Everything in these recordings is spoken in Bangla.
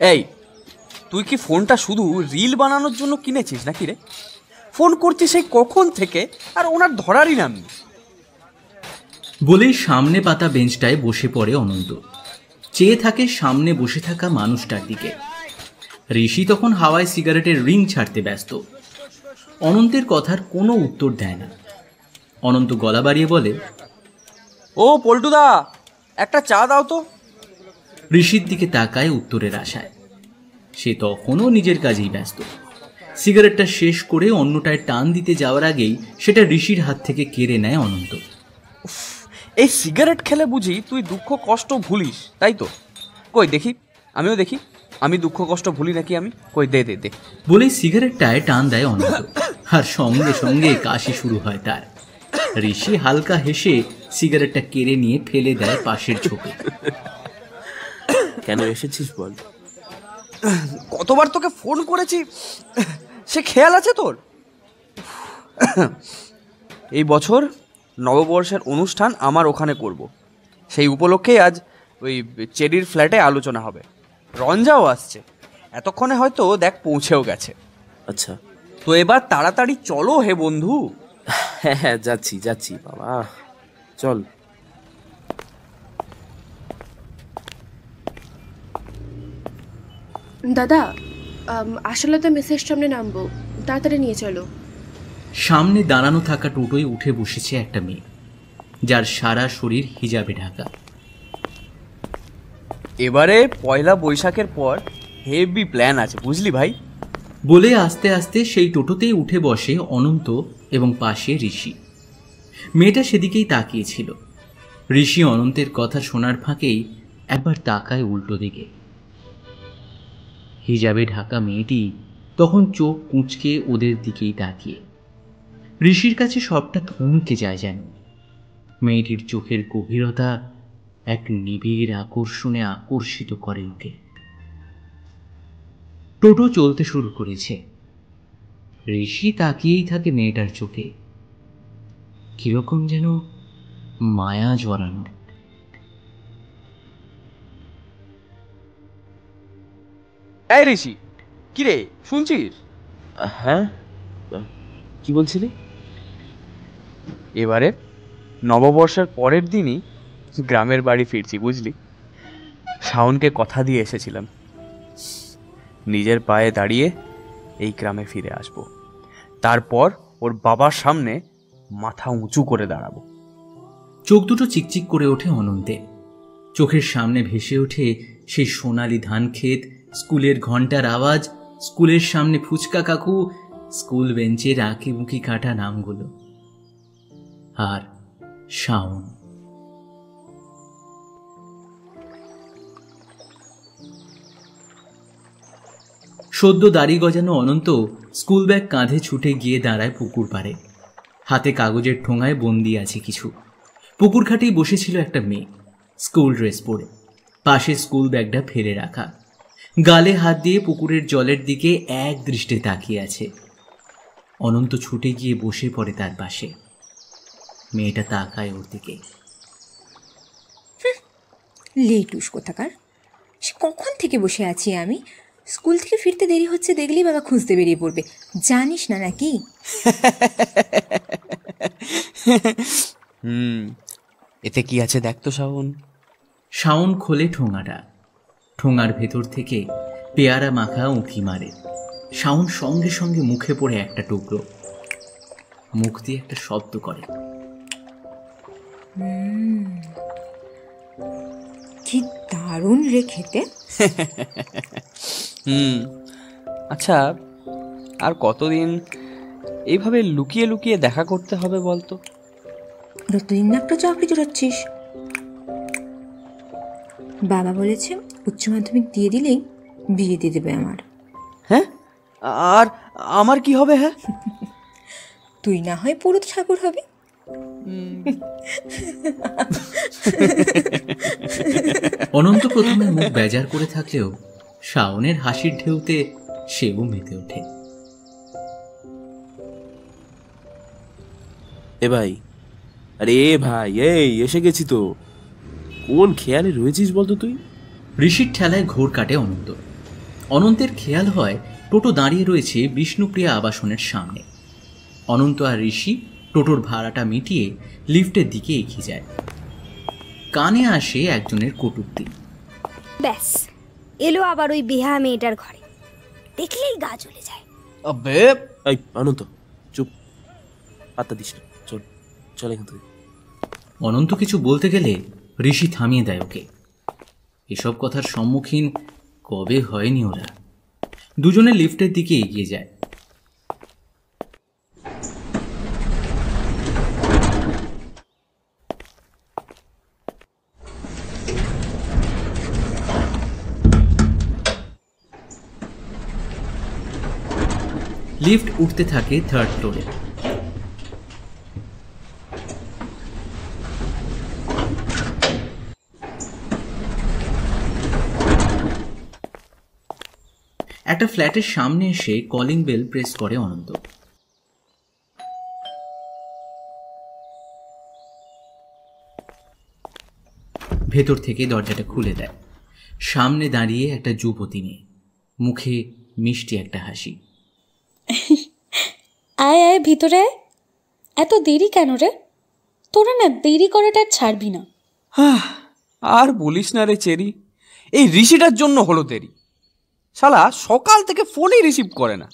এই, তুই কি ফোনটা শুধু রিল বানানোর জন্য কিনেছিস নাকি রে? ফোন করছিস সেই কখন থেকে, আর ওনার ধরারই নাম নেই। বলেই সামনে পাতা বেঞ্চটায় বসে পড়ে অনন্ত। চেয়ে থাকে সামনে বসে থাকা মানুষটার দিকে। ঋষি তখন হাওয়ায় সিগারেটের রিং ছাড়তে ব্যস্ত। অনন্তের কথার কোনো উত্তর দেয় না। অনন্ত গলা বাড়িয়ে বলে, ও পল্টুদা, একটা চা দাও তো। ঋষির দিকে তাকায় উত্তরের আশায়। সে তখনও নিজের কাজেই ব্যস্ত। সিগারেটটা শেষ করে অন্যটায় টান দিতে যাওয়ার আগেই সেটা ঋষির হাত থেকে কেড়ে নেয় অনন্ত। এই সিগারেট খেলে বুঝি তুই দুঃখ কষ্ট ভুলিস, তাই তো? কই দেখি, আমিও দেখি, আমি দুঃখ কষ্ট ভুলি নাকি আমি। কই দে দে দে। বলেই সিগারেটটায় টান দেয় অনন্ত, আর সঙ্গে সঙ্গে কাশি শুরু হয় তার। ঋষি হালকা হেসে সিগারেটটা কেড়ে নিয়ে ফেলে দেয় পাশের ঝোপে। কেন এসেছিস বল? কতবার তোকে ফোন করেছি, সে খেয়াল আছে তোর? এই বছর নববর্ষের অনুষ্ঠান আমার ওখানে করব। সেই উপলক্ষেই আজ ওই চেরির ফ্ল্যাটে আলোচনা হবে। রঞ্জাও আসছে, এতক্ষণে হয়তো দেখ পৌঁছেও গেছে। আচ্ছা, তো এবার তাড়াতাড়ি চলো হে বন্ধু। হ্যাঁ হ্যাঁ, যাচ্ছি যাচ্ছি বাবা, চল। দাদা, আসলে তো মেসের সামনে নামবো, তাড়াতাড়ি নিয়ে চলো। সামনে দাঁড়ানো থাকা টোটোয় উঠে বসেছে একটা মেয়ে, যার সারা শরীর হিজাবে ঢাকা। এবারে পয়লা বৈশাখের পর হেভি প্ল্যান আছে, বুঝলি ভাই। বলে আস্তে আস্তে সেই টোটোতেই উঠে বসে অনন্ত এবং পাশে ঋষি। মেয়েটা সেদিকেই তাকিয়েছিল। ঋষি অনন্তের কথা শোনার ফাঁকেই একবার তাকায় উল্টো দিকে। হিজাবে ঢাকা মেয়েটি তখন চোখ কুঁচকে ওদের দিকেই তাকিয়ে। ঋষির কাছে সবটা থমকে যায় যেন। মেয়েটির চোখের গভীরতা এক নিবিড় আকর্ষণে আকর্ষিত করে ওকে। টোটো চলতে শুরু করেছে। ঋষি তাকিয়েই থাকে মেয়েটার চোখে, কিরকম যেন মায়া জড়ানো। এই ঋষি, কি রে শুনছিস? হ্যাঁ, কি বলছিলি? এবারে নববর্ষের পরের দিনই গ্রামের বাড়ি ফিরছি, বুঝলি। শাওনকে কথা দিয়ে এসেছিলাম, নিজের পায়ে দাঁড়িয়ে এই গ্রামে ফিরে আসব। তারপর ওর বাবার সামনে মাথা উঁচু করে দাঁড়াবো। চোখ দুটো চিকচিক করে ওঠে অনন্তে। চোখের সামনে ভেসে ওঠে সেই সোনালি ধান ক্ষেত, স্কুলের ঘন্টার আওয়াজ, স্কুলের সামনে ফুচকা কাকু, স্কুল বেঞ্চের আঁকিবুকি কাটা নামগুলো, আর শাওন। সদ্য দাড়ি গজানো অনন্ত স্কুল ব্যাগ কাঁধে ছুটে গিয়ে দাঁড়ায় পুকুর পাড়ে। হাতে কাগজের ঠোঙায় বন্দি আছে কিছু। পুকুর ঘাটেই বসেছিল একটা মেয়ে, স্কুল ড্রেস পরে, পাশে স্কুল ব্যাগটা ফেলে রাখা, গালে হাত দিয়ে পুকুরের জলের দিকে এক দৃষ্টে তাকিয়ে আছে। অনন্ত ছুটে গিয়ে বসে পড়ে তার পাশে। মেয়েটা তাকায় ওর দিকে। লেটুস কোথাকার, সে কখন থেকে বসে আছি আমি। স্কুল থেকে ফিরতে দেরি হচ্ছে দেখলেই বাবা খুঁজতে বেরিয়ে পড়বে, জানিস না নাকি? এতে কি আছে দেখ তো শাওন। শাওন খোলে ঠোঙাটা। ঠোঙার ভেতর থেকে পেয়ারা মাখা উঁকি মারে। শাওন সঙ্গে সঙ্গে মুখে পড়ে একটা টুকরো, মুখ দিয়ে একটা শব্দ করে। কি দারুণ রে খেতে। আচ্ছা, আর কতদিন এইভাবে লুকিয়ে লুকিয়ে দেখা করতে হবে বলতো? প্রতিদিন না একটা চাকরি জোটাচ্ছিস। বাবা বলেছে উচ্চ মাধ্যমিক দিয়ে দিলেই বিয়ে দিয়ে দেবে আমার। হ্যাঁ, আর আমার কি হবে? হ্যাঁ, তুই না হয় পুরোহিত ঠাকুর হবে। অনন্ত প্রথমে মুখ বেজার করে থাকলেও শাওনের হাসির ঢেউতে সেও মেতে ওঠে। এ ভাই, আরে এ ভাই, এই এসে গেছি তো। কোন খেয়ালে রয়েছিস বলতো তুই? ঋষির ঠেলায় ঘোর কাটে অনন্ত। অনন্তের খেয়াল হয় টোটো দাঁড়িয়ে রয়েছে বিষ্ণুপ্রিয়া আবাসনের সামনে। অনন্ত আর ঋষি টোটোর ভাড়াটা মিটিয়ে লিফটের দিকে এগিয়ে যায়। কানে আসে একজনের কটূক্তি। ব্যাস, এলো আবার ওই বেহা মেয়েটার ঘরে, দেখলেই গা জ্বলে যায়। আবে এই অনন্ত, চুপ, পাত্তা দিস না, চল চল এখান থেকে। অনন্ত কিছু বলতে গেলে ঋষি থামিয়ে দেয় ওকে। এসব কথার সম্মুখীন কবে হয়নি ওরা। দুজনে লিফটের দিকে এগিয়ে যায়। লিফট উঠতে থাকে 3rd ফ্লোরে। একটা ফ্ল্যাটের সামনে এসে কলিং বেল প্রেস করে অনন্ত। ভেতর থেকে দরজাটা খুলে দেয়। সামনে দাঁড়িয়ে একটা যুবতী মেয়ে, মুখে মিষ্টি একটা হাসি। আয় আয় ভিতরে আয়। এত দেরি কেন রে? তোরা না দেরি করাটা ছাড়বি না। আর বলিস না রে চেরি, এই ঋষিটার জন্য হলো দেরি। শালা সকাল থেকে ফোনই রিসিভ করে না।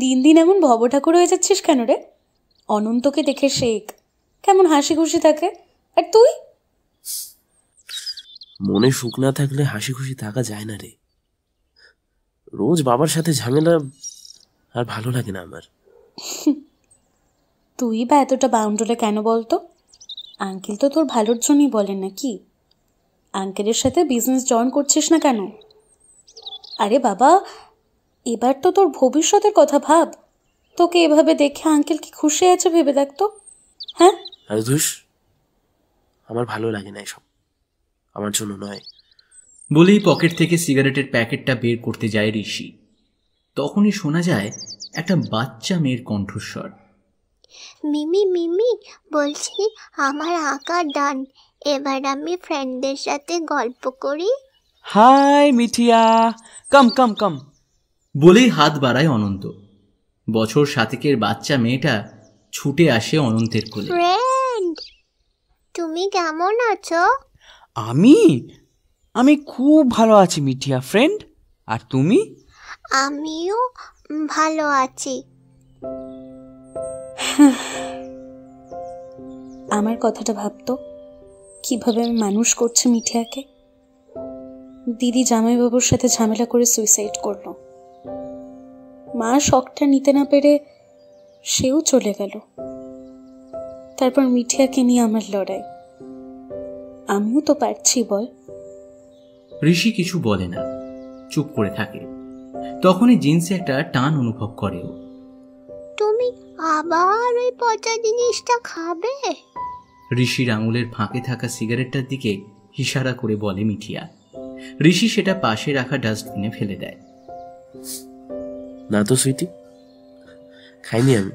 দিন দিন এমন ভব ঠাকুর হয়ে যাচ্ছিস কেন রে? অনন্তকে দেখে শেখ, কেমন হাসি খুশি থাকে। আর তুই? মনে সুখ না থাকলে হাসি খুশি থাকা যায় না রে। রোজ বাবার সাথে ঝামেলা আর ভালো লাগে না আমার। তুই বা এতটা বাউন্ডলে কেন বলতো? আঙ্কেল তো তোর ভালোর জন্যই বলেন নাকি? আঙ্কেলের সাথে বিজনেস জয়েন করছিস না কেন? আরে বাবা, এবার তো তোর ভবিষ্যতের কথা ভাব। তোকে এভাবে দেখে আঙ্কেল কি খুশি আছে ভেবে দেখতো। হ্যাঁ, আরে ধুস, আমার ভালো লাগে না এসব, আমার জন্য নয়। বলেই পকেট থেকে সিগারেটের প্যাকেটটা বের করতে যায় ঋষি। তখনই শোনা যায় একটা বাচ্চা মেয়ের কণ্ঠস্বর। মিমি মিমি, বলছি আমার আঁকা ডান, এবার আমি ফ্রেন্ডদের সাথে গল্প করি। হাই মিঠিয়া, কাম কাম কাম। বলেই হাত বাড়ায় অনন্ত। বছর 7 বাচ্চা মেয়েটা ছুটে আসে অনন্তের কোলে। ফ্রেন্ড, তুমি কেমন আছো? আমি খুব ভালো আছি মিঠিয়া ফ্রেন্ড। আর তুমি? আমিও ভালো আছি। আমার কথাটা ভাবতো, কিভাবে আমি মানুষ করছি মিঠিয়াকে। দিদি জামাইবাবুর সাথে ঝামেলা করে সুইসাইড করলো। মা শখটা নিতে না পেরে সেও চলে গেল। তারপর মিঠিয়াকে নিয়ে আমার লড়াই। আমিও তো পারছি বল। ঋষি কিছু বলে না, চুপ করে থাকে। তখনই জিন্সে একটা টান অনুভব করে ও। তুমি আবার ওই পচা জিনিসটা খাবে? ঋষির আঙুলের ফাঁকে থাকা সিগারেটটার দিকে ইশারা করে বলে মিঠিয়া। ঋষি সেটা পাশে রাখা ডাস্টবিনে ফেলে দেয়। না তো সুইটি, খাইনি, আমি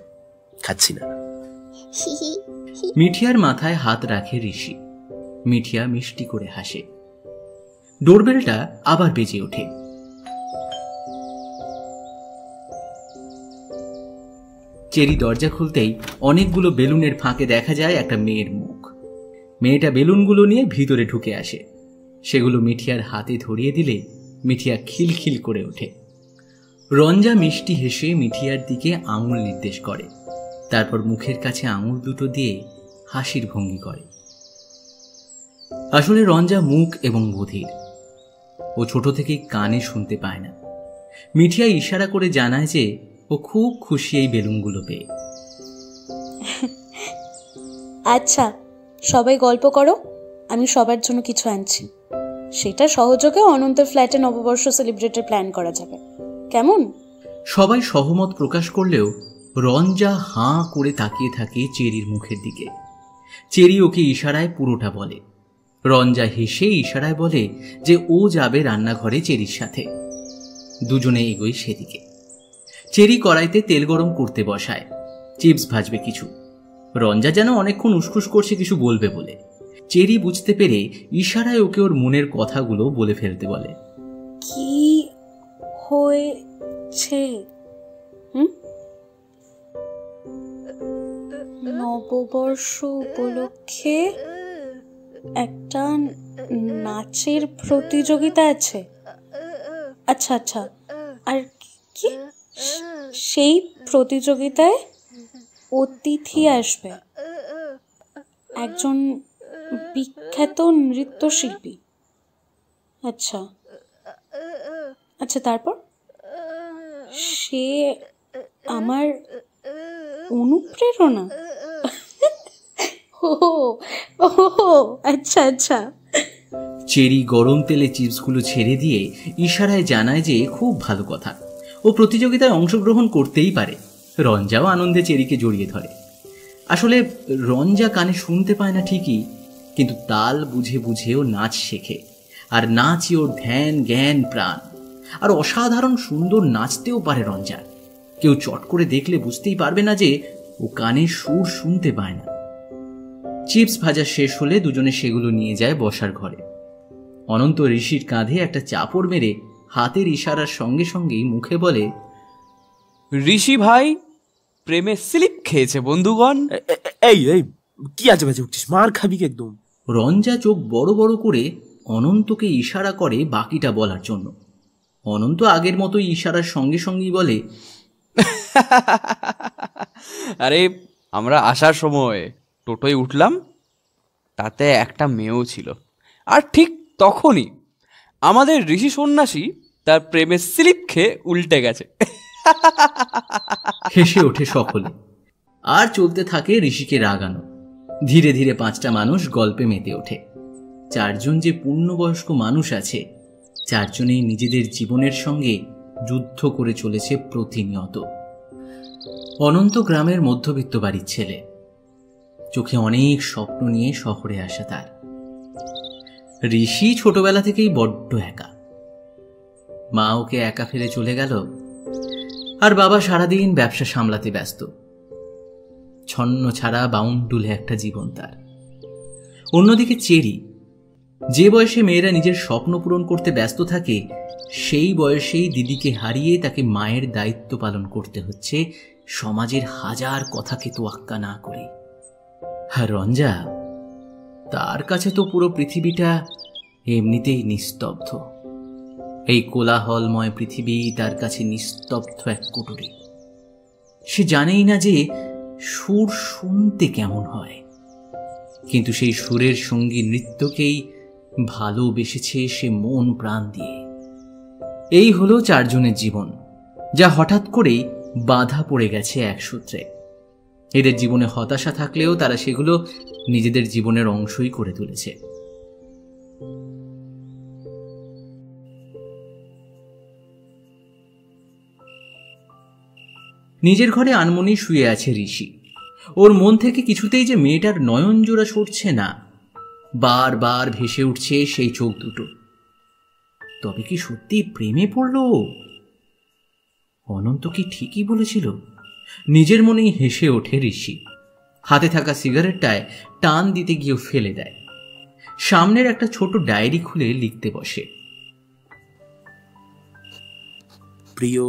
খাচ্ছি না। মিঠিয়ার মাথায় হাত রাখে ঋষি। মিঠিয়া মিষ্টি করে হাসে। ডোরবেলটা আবার বেজে ওঠে। চেরি দরজা খুলতেই অনেকগুলো বেলুনের ফাঁকে দেখা যায় একটা মেয়ের মুখ। মেয়েটা বেলুনগুলো নিয়ে ভিতরে ঢুকে আসে। সেগুলো মিঠিয়ার হাতে ধরিয়ে দিলে মিঠিয়া খিলখিল করে ওঠে। রঞ্জা মিষ্টি হেসে মিঠিয়ার দিকে আঙুল নির্দেশ করে, তারপর মুখের কাছে আঙুল দুটো দিয়ে হাসির ভঙ্গি করে। আসলে রঞ্জা মুখ এবং বধির। ও ছোট থেকেই কানে শুনতে পায় না। মিঠিয়া ইশারা করে জানায় যে ও খুব খুশি এই বেলুনগুলো পেয়ে। আচ্ছা, সবাই গল্প করো, আমি সবার জন্য কিছু আনছি। সেটা সহযোগে অনন্তের ফ্ল্যাটে নববর্ষ সেলিব্রেটের প্ল্যান করা যাবে, কেমন? সবাই সহমত প্রকাশ করলেও রঞ্জা হাঁ করে তাকিয়ে থাকে চেরির মুখের দিকে। চেরি ওকে ইশারায় পুরোটা বলে। রঞ্জা হেসে ইশারায় বলে যে ও যাবে রান্নাঘরে চেরির সাথে। দুজনে এগোয় সেদিকে। চেরি কড়াইতে তেল গরম করতে বসায়, চিপস ভাজবে কিছু। রঞ্জা যেন অনেকক্ষণ উসখুস করছে কিছু বলবে বলে। চেরি বুঝতে পেরে ইশারায় ওকে ওর মনের কথাগুলো বলে ফেলতে বলে। কি হয়েছে? নববর্ষ উপলক্ষে একটা নাচের প্রতিযোগিতা আছে। আচ্ছা আচ্ছা, আর কি? সেই প্রতিযোগিতায় অতিথি আসবে একজন বিখ্যাত নৃত্যশিল্পী। আচ্ছা আচ্ছা, তারপর? সে আমার অনুপ্রেরণা। ও আচ্ছা আচ্ছা। চেরি গরম তেলে চিপসগুলো ছেড়ে দিয়ে ইশারায় জানায় যে খুব ভালো কথা, ও প্রতিযোগিতায় অংশগ্রহণ করতেই পারে। রঞ্জাও আনন্দে চেরিকে জড়িয়ে ধরে। আসলে রঞ্জা কানে শুনতে পায় না ঠিকই, কিন্তু তাল বুঝে বুঝেও নাচ শেখে, আর নাচই ওর ধ্যান জ্ঞান প্রাণ। আর অসাধারণ সুন্দর নাচতেও পারে রঞ্জা। কেউ চট করে দেখলে বুঝতেই পারবে না যে ও কানে সুর শুনতে পায় না। চিপস ভাজা শেষ হলে দুজনে সেগুলো নিয়ে যায় বসার ঘরে। অনন্ত ঋষির কাঁধে একটা চাপড় মেরে হাতের ইশারার সঙ্গে সঙ্গেই মুখে বলে, ঋষি ভাই প্রেমে স্লিপ খেয়েছে বন্ধুগণ। এই এই কি আজে বাজে উঠছিস? মার খাবি কি একদম। রঞ্জা চোখ বড় বড় করে অনন্তকে ইশারা করে বাকিটা বলার জন্য। অনন্ত আগের মতোই ইশারার সঙ্গে সঙ্গেই বলে, আরে আমরা আসার সময় টোটোয় উঠলাম, তাতে একটা মেয়েও ছিল, আর ঠিক তখনই আমাদের ঋষি সন্ন্যাসী তার প্রেমে স্লিপ খেয়ে উল্টে গেছে। হেসে ওঠে সকলে। আর চলতে থাকে ঋষিকে রাগানো। ধীরে ধীরে 5টা মানুষ গল্পে মেতে ওঠে। 4জন যে পূর্ণবয়স্ক মানুষ আছে, 4জনেই নিজেদের জীবনের সঙ্গে যুদ্ধ করে চলেছে প্রতিনিয়ত। অনন্ত গ্রামের মধ্যবিত্ত বাড়ির ছেলে, চোখে অনেক স্বপ্ন নিয়ে শহরে আসা তার। ঋষি ছোটবেলা থেকেই বড্ড একা। মা ওকে একা ফেলে চলে গেল, আর বাবা সারাদিন ব্যবসা সামলাতে ব্যস্ত। ছন্ন ছাড়া বাউন্ডুলে একটা জীবন তার। অন্যদিকে চেরি, যে বয়সে মেয়েরা নিজের স্বপ্ন পূরণ করতে ব্যস্ত থাকে, সেই বয়সেই দিদিকে হারিয়ে তাকে মায়ের দায়িত্ব পালন করতে হচ্ছে সমাজের হাজার কথাকে তোয়াক্কা না করে। আর রঞ্জা, তার কাছে তো পুরো পৃথিবীটা এমনিতেই নিস্তব্ধ। এই কোলাহলময় পৃথিবী তার কাছে নিস্তব্ধ এক কুটুরি। সে জানেই না যে সুর শুনতে কেমন হয়, কিন্তু সেই সুরের সঙ্গী নৃত্যকেই ভালোবেসেছে সে মন প্রাণ দিয়ে। এই হলো 4জনের জীবন, যা হঠাৎ করেই বাধা পড়ে গেছে এক সূত্রে। এদের জীবনে হতাশা থাকলেও তারা সেগুলো নিজেদের জীবনের অংশই করে তুলেছে। নিজের ঘরে আনমনি শুয়ে আছে ঋষি। ওর মন থেকে কিছুতেই যে মেয়েটার নয়ন জোড়া সরছে না। বারবার ভেসে উঠছে সেই চোখ দুটো। তবে কি সত্যি প্রেমে পড়ল? অনন্ত কি ঠিকই বলেছিল? নিজের মনেই হেসে ওঠে ঋষি। হাতে থাকা সিগারেটটায় টান দিতে গিয়ে ফেলে দেয়। সামনের একটা ছোট ডায়েরি খুলে লিখতে বসে, প্রিয়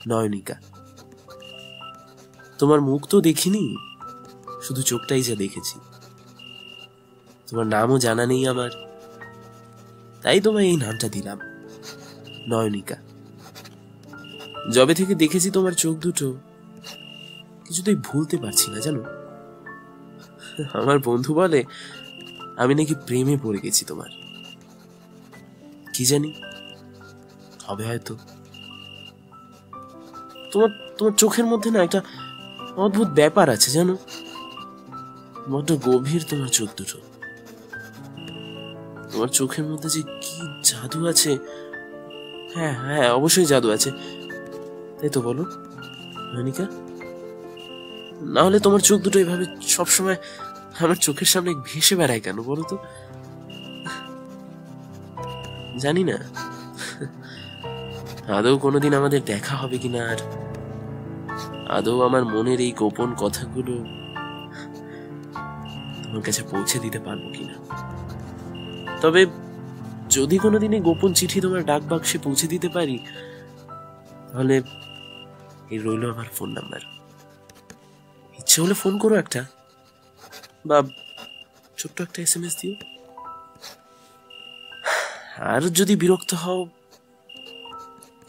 নয়নিকা, তোমার মুখ তো দেখিনি, শুধু চোখটাই যা দেখেছি। তোমার নামও জানা নেই আমার, তাই তোমায় এই নামটা দিলাম, নয়নিকা। যবে থেকে দেখেছি তোমার চোখ দুটো, কিছুতেই ভুলতে পারছি না জানো। আমার বন্ধু বলে আমি নাকি প্রেমে পড়ে গেছি তোমার। কি জানি, হবে হয়তো। তোমার তোমার চোখের মধ্যে না একটা অদ্ভুত ব্যাপার আছে জানো, বড্ড গভীর তোমার চোখ দুটো। তোমার চোখের মধ্যে যে কি জাদু আছে। হ্যাঁ হ্যাঁ, অবশ্যই জাদু আছে, তাই তো বলো নয়নিকা? না হলে তোমার চোখ দুটো এভাবে সবসময় আমার চোখের সামনে ভেসে বেড়ায় কেন বলো তো? জানি না আদৌ কোনোদিন আমাদের দেখা হবে কিনা, আর আদৌ আমার মনের এই গোপন কথাগুলো তোমার কাছে পৌঁছে দিতে পারবো কিনা। তবে যদি কোনোদিন এই গোপন চিঠি তোমার ডাক বাক্সে পৌঁছে দিতে পারি, তাহলে এই রইল আমার ফোন নাম্বার। ইচ্ছে হলে ফোন করো একটা, বা ছোট্ট একটা SMS দিও। আর যদি বিরক্ত হও,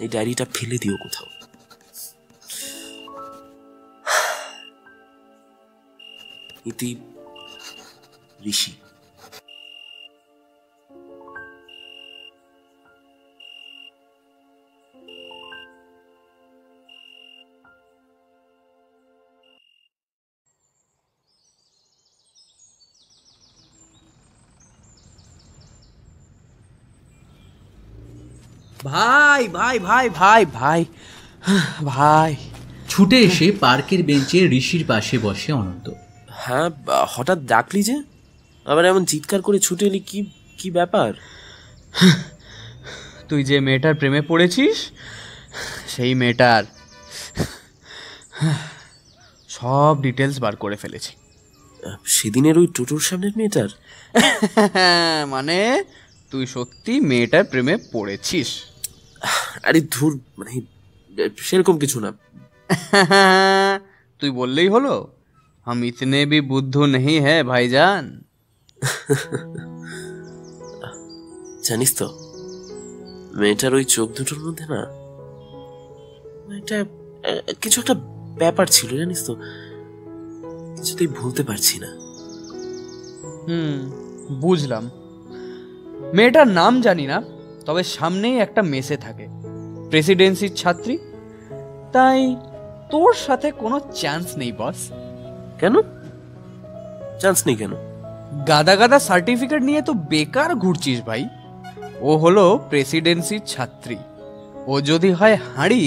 এই ডায়েরিটা ফেলে দিও কোথাও। ইতি ঋষি। ভাই ভাই ভাই ভাই ভাই ভাই। ছুটে এসে পার্কের বেঞ্চে ঋষির পাশে বসে অনন্ত। হ্যাঁ, হঠাৎ ডাকলি যে, আবার এমন চিৎকার করে ছুটে এলি, কি কি ব্যাপার? তুই যে মেয়েটার প্রেমে পড়েছিস, সেই মেয়েটার সব ডিটেলস বার করে ফেলেছি। সেদিনের ওই টোটোর সামনের মেয়েটার? মানে তুই সত্যি মেয়েটার প্রেমে পড়েছিস? আরে ধুর, মানে সেরকম কিছু না। তুই বললেই হলো, हम इतने भी बुद्धू नहीं है भाईजान। জানিস তো, মেয়েটার ওই চোখ দুটোর মধ্যে না এটা কিছু একটা ব্যাপার ছিল, জানিস তো, কিছুতেই ভুলতে পারছি না। বুঝলাম। মেয়েটার নাম জানি না, তবে সামনেই একটা মেসে থাকে, প্রেসিডেন্সির ছাত্রী। তাই তোর সাথে কোনো চান্স নেই বস। কেন চান্স নেই? কেন? গাদা গাদা সার্টিফিকেট নিয়ে তো বেকার ঘুরছিস ভাই। ও হলো প্রেসিডেন্সির ছাত্রী। ও যদি হয় হাঁড়ি,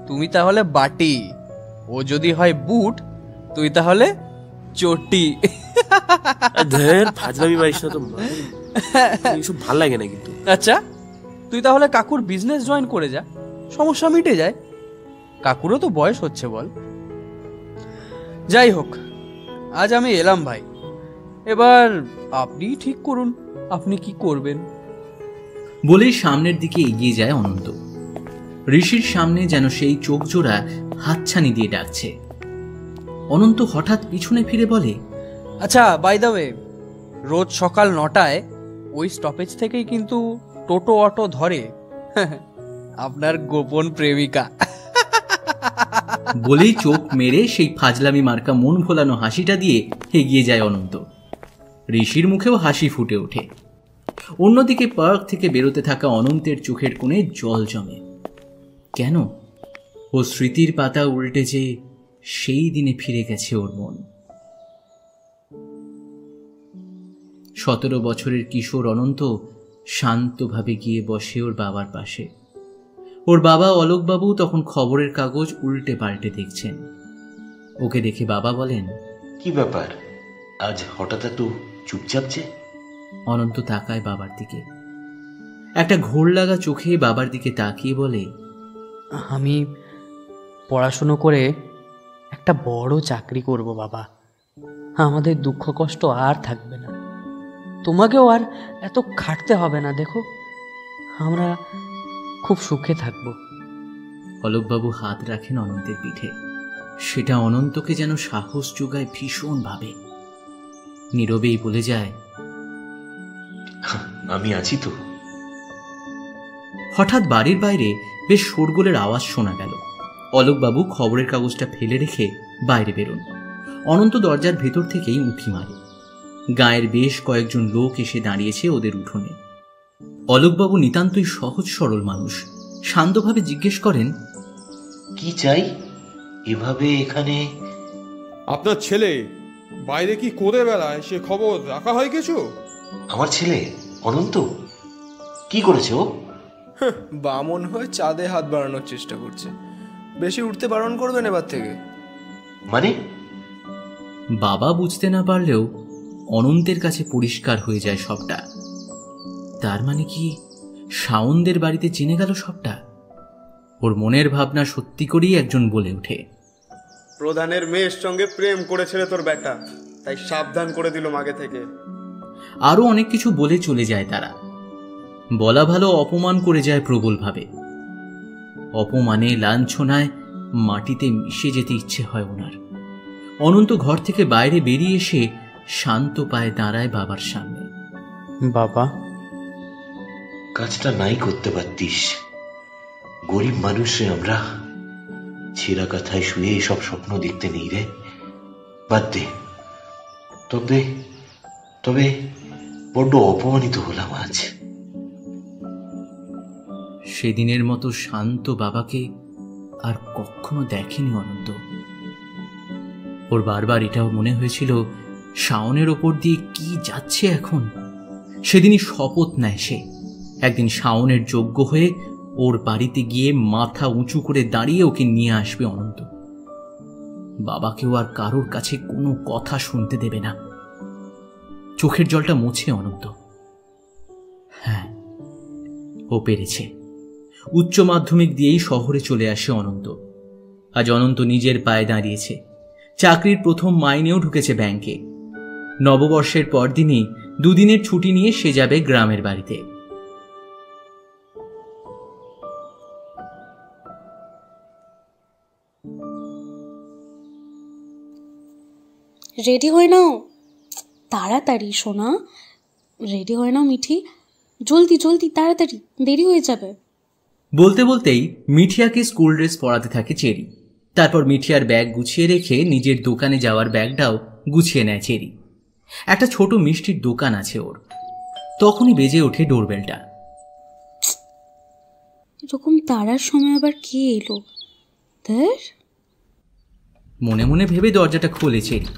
তুমি তাহলে বাটি। ও যদি হয় বুট, তুই তাহলে চটি। ফাজলামি মারিস না তো, এসব ভাল লাগে না কিন্তু। আচ্ছা, তুই তাহলে কাকুর বিজনেস জয়েন করে যা, সমস্যা মিটে যায়। কাকুরও তো বয়স হচ্ছে বল। যাই হোক, আজ আমি এলাম ভাই। এবার আপনি ঠিক করুন আপনি কি করবেন। বলেই সামনের দিকে এগিয়ে যায় অনন্ত। ঋষির সামনে যেন সেই চোখ জোড়া হাতছানি দিয়ে ডাকছে। অনন্ত হঠাৎ পিছনে ফিরে বলে, আচ্ছা বাই দ্য ওয়ে, রোজ সকাল 9টায় ওই স্টপেজ থেকেই কিন্তু টোটো অটো ধরে আপনার গোপন প্রেমিকা। বলেই চোখ মেরে সেই ফাজলামি মার্কা মন ভোলানো হাসিটা দিয়ে এগিয়ে যায় অনন্ত। ঋষির মুখেও হাসি ফুটে ওঠে। অন্যদিকে পার্ক থেকে বেরোতে থাকা অনন্তের চোখের কোণে জল জমে। কেন? ও স্মৃতির পাতা উল্টে যে সেই দিনে ফিরে গেছে ওর মন। 17 বছরের কিশোর অনন্ত শান্তভাবে গিয়ে বসে ওর বাবার পাশে। ওর বাবা অলোকবাবু তখন খবরের কাগজ উল্টে পাল্টে দেখছেন। ওকে দেখে বাবা বলেন, কি ব্যাপার, আজ হঠাৎ একটু চুপচাপ যে? অনন্ত তাকায় বাবার দিকে, একটা ঘোর লাগা চোখে বাবার দিকে তাকিয়ে বলে, আমি পড়াশুনো করে একটা বড় চাকরি করব বাবা। আমাদের দুঃখ কষ্ট আর থাকবে না, তোমাকেও আর এত খাটতে হবে না। দেখো, আমরা খুব সুখে থাকব। অলোকবাবু হাত রাখেন অনন্তের পিঠে। সেটা অনন্তকে যেন সাহস যোগায় ভীষণ ভাবে। নীরবেই বলে যায়, আমি আছি তো। হঠাৎ বাড়ির বাইরে বেশ শোরগোলের আওয়াজ শোনা গেল। অলোকবাবু খবরের কাগজটা ফেলে রেখে বাইরে বেরোন। অনন্ত দরজার ভেতর থেকেই উঁকি মারে। গায়ের বেশ কয়েকজন লোক এসে দাঁড়িয়েছে ওদের উঠোনে। অলোকবাবু নিতান্তই সহজ সরল মানুষ, শান্তভাবে জিজ্ঞেস করেন, কি চাই এভাবে এখানে? আপনার ছেলে বাইরে কি করে বেড়ায় সে খবর রাখা হয় কিছু? আমার ছেলে অনন্ত কি করেছে ও? বামন হয়ে চাঁদে হাত বাড়ানোর চেষ্টা করছে। বেশি উঠতে বারণ করবেন এবার থেকে। মানে? বাবা বুঝতে না পারলেও অনন্তের কাছে পরিষ্কার হয়ে যায় সবটা। তার মানে কি শাওনদের বাড়িতে জেনে গেল সবটা? ওর মনের ভাবনা সত্যি করেই একজন বলে ওঠে, প্রধানের মেয়ের সঙ্গে প্রেম করেছিল তোর বেটা, তাই সাবধান করে দিল আগে থেকে। আরো অনেক কিছু বলে চলে যায় তারা। বলা ভালো অপমান করে যায় প্রবলভাবে। অপমানে লাঞ্ছনায় মাটিতে মিশে যেতে ইচ্ছে হয় ওনার। অনন্ত ঘর থেকে বাইরে বেরিয়ে এসে শান্ত পায়ে দাঁড়ায় বাবার সামনে। বাবা, কাজটা নাই করতে পারতিস? গরিব মানুষে আমরা, ছেঁড়া কাঁথায় শুয়ে এসব স্বপ্ন দেখতে নেই রে, বাদ দে। তবে তবে বড্ড অপমানিত হলাম আজ। সেদিনের মতো শান্ত বাবাকে আর কখনো দেখেনি অনন্ত। ওর বারবার এটাও মনে হয়েছিল শাওনের ওপর দিয়ে কি যাচ্ছে এখন। সেদিনই শপথ নেয় সে একদিন শাওনের যোগ্য হয়ে ওর বাড়িতে গিয়ে মাথা উঁচু করে দাঁড়িয়ে ওকে নিয়ে আসবে অনন্ত। বাবাকেও আর কারোর কাছে কোনো কথা শুনতে দেবে না। চোখের জলটা মুছে অনন্ত। হ্যাঁ, ও পেরেছে। উচ্চ মাধ্যমিক দিয়েই শহরে চলে আসে অনন্ত। আজ অনন্ত নিজের পায়ে দাঁড়িয়েছে। চাকরির প্রথম মাইনেও ঢুকেছে ব্যাংকে। নববর্ষের পরদিনই দুদিনের ছুটি নিয়ে সে যাবে গ্রামের বাড়িতে। রেডি হয়ে নাও, তাড়াতাড়ি সোনা, রেডি হয়ে নাও মিঠি, জলদি জলদি, তাড়াতাড়ি, দেরি হয়ে যাবে। বলতে বলতেই মিঠিয়াকে স্কুল ড্রেস পরাতে থাকে চেরি। তারপর মিঠিয়ার ব্যাগ গুছিয়ে রেখে নিজের দোকানে যাওয়ার ব্যাগটাও গুছিয়ে নেয় চেরি। একটা ছোট মিষ্টির দোকান আছে ওর। তখনই বেজে ওঠে ডোরবেলটা। এরকম তাড়ার সময় আবার কে এলো? মনে মনে ভেবে দরজাটা খোলে চেরি।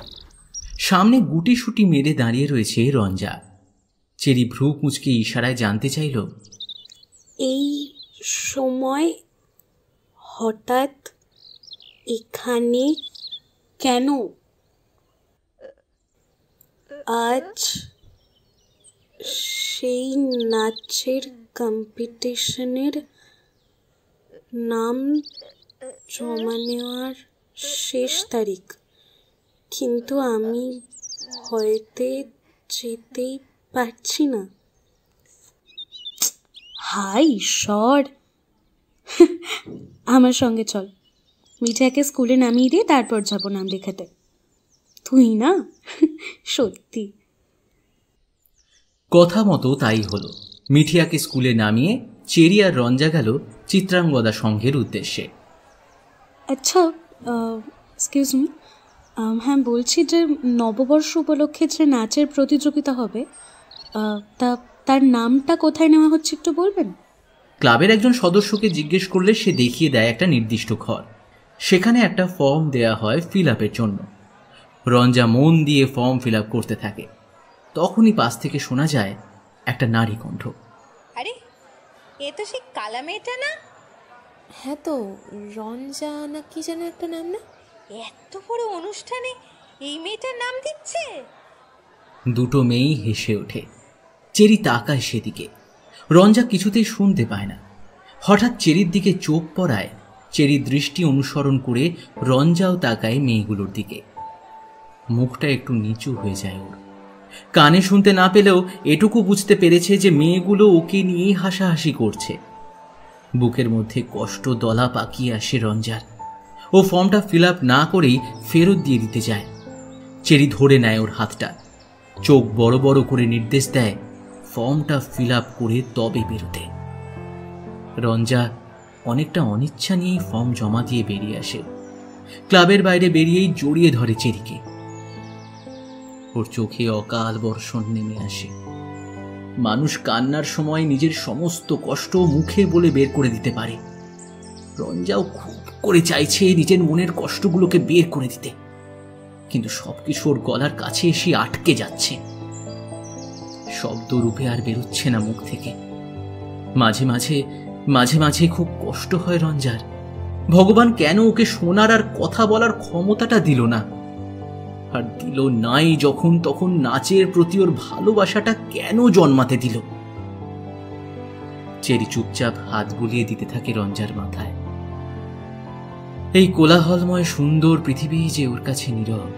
সামনে গুটি সুটি মেরে দাঁড়িয়ে রয়েছে রঞ্জা। চেরি ভ্রু কুঁচকে ইশারায় জানতে চাইল, এই সময় হঠাৎ এখানে কেন? আজ সেই নাচের কম্পিটিশনের নাম জমা নেওয়ার শেষ তারিখ, কিন্তু আমি ভয়তে যেতেই পারছি না। হাই ঈশ্বর, আমার সঙ্গে চল, মিঠাকে স্কুলে নামিয়ে দিয়ে তারপর যাবো নাম লেখাতে। তুই না, সত্যি। কথা মতো তাই হলো। মিঠিয়াকে স্কুলে নামিয়ে চেরি আর রঞ্জা গেল চিত্রাঙ্গদা সংঘের উদ্দেশ্যে। আচ্ছা, এক্সকিউজ মি, হ্যাঁ বলছি যে নববর্ষ উপলক্ষে যে নাচের প্রতিযোগিতা হবে, তার নামটা কোথায় নেওয়া হচ্ছে একটু বলবেন? ক্লাবের একজন সদস্যকে জিজ্ঞেস করলে সে দেখিয়ে দেয় একটা নির্দিষ্ট ঘর। সেখানে একটা ফর্ম দেয়া হয় ফিল আপের জন্য। রঞ্জা মন দিয়ে ফর্ম ফিল আপ করতে থাকে। তখনই পাশ থেকে শোনা যায় একটা নারী কণ্ঠ। আরে, এ তো সেই কালা মেয়েটা না? হ্যাঁ তো, রঞ্জা না কি যেন একটা নাম না? এত বড় অনুষ্ঠানে এই মেয়েটার নাম দিচ্ছে? দুটো মেয়েই হেসে ওঠে। চেরি তাকায় সেদিকে। রঞ্জা কিছুতেই শুনতে পায় না। হঠাৎ চেরির দিকে চোখ পড়ায়। চেরির দৃষ্টি অনুসরণ করে রঞ্জাও তাকায় মেয়েগুলোর দিকে। মুখটা একটু নিচু হয়ে যায় ওর। কানে শুনতে না পেলেও এটুকু বুঝতে পেরেছে যে মেয়েগুলো ওকে নিয়েই হাসাহাসি করছে। বুকের মধ্যে কষ্ট দলা পাকিয়ে আসে রঞ্জার। ও ফর্মটা ফিল আপ না করেই ফেরত দিয়ে দিতে যায়। চেরি ধরে নেয় ওর হাতটা। চোখ বড় বড় করে নির্দেশ দেয় ফর্মটা ফিল আপ করে তবে বেরোতে। রঞ্জা অনেকটা অনিচ্ছা নিয়েই ফর্ম জমা দিয়ে বেরিয়ে আসে। ক্লাবের বাইরে বেরিয়েই জড়িয়ে ধরে চেরিকে। ওর চোখে অকাল বর্ষণ নেমে আসে। মানুষ কান্নার সময় নিজের সমস্ত কষ্ট মুখে বলে বের করে দিতে পারে। রঞ্জাও খুব করে চাইছে নিজের মনের কষ্টগুলোকে বের করে দিতে, কিন্তু সবকিছু ওর গলার কাছে এসে আটকে যাচ্ছে। শব্দ রূপে আর বেরোচ্ছে না মুখ থেকে। মাঝে মাঝে মাঝে মাঝে খুব কষ্ট হয় রঞ্জার। ভগবান কেন ওকে শোনার আর কথা বলার ক্ষমতাটা দিল না? আর দিল নাই যখন, তখন নাচের প্রতি ওর ভালোবাসাটা কেন জন্মাতে দিল? চেরি চুপচাপ হাত বুলিয়ে দিতে থাকে রঞ্জার মাথায়। এই কোলাহলময় সুন্দর পৃথিবী যে ওর কাছে নীরব।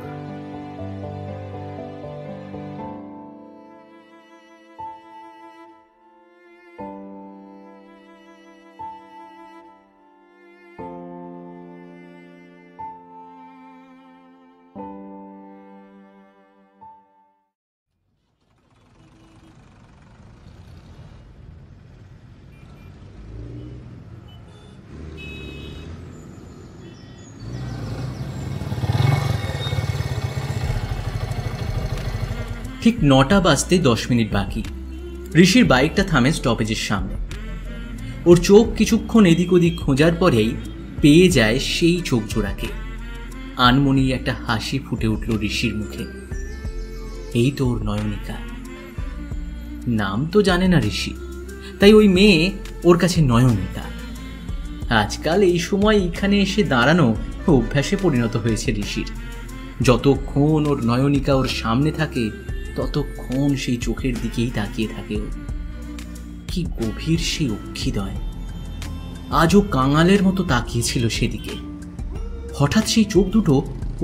ঠিক 9টা বাজতে 10 মিনিট বাকি। ঋষির বাইকটা থামে স্টপেজের সামনে। ওর চোখ কিছুক্ষণ এদিক ওদিক খোঁজার পরেই পেয়ে যায় সেই চোখ জোড়াকে। আনমনি একটা হাসি ফুটে উঠল ঋষির মুখে। এই তো ওর নয়নিকা। নাম তো জানে না ঋষি, তাই ওই মেয়ে ওর কাছে নয়নিকা। আজকাল এই সময় এখানে এসে দাঁড়ানো অভ্যাসে পরিণত হয়েছে ঋষির। যতক্ষণ ওর নয়নিকা ওর সামনে থাকে ততক্ষণ সেই চোখের দিকেই তাকিয়ে থাকে ও। কি গভীর সেই অক্ষিদয়। আজও কাঙালের মতো তাকিয়েছিল সেদিকে। হঠাৎ সেই চোখ দুটো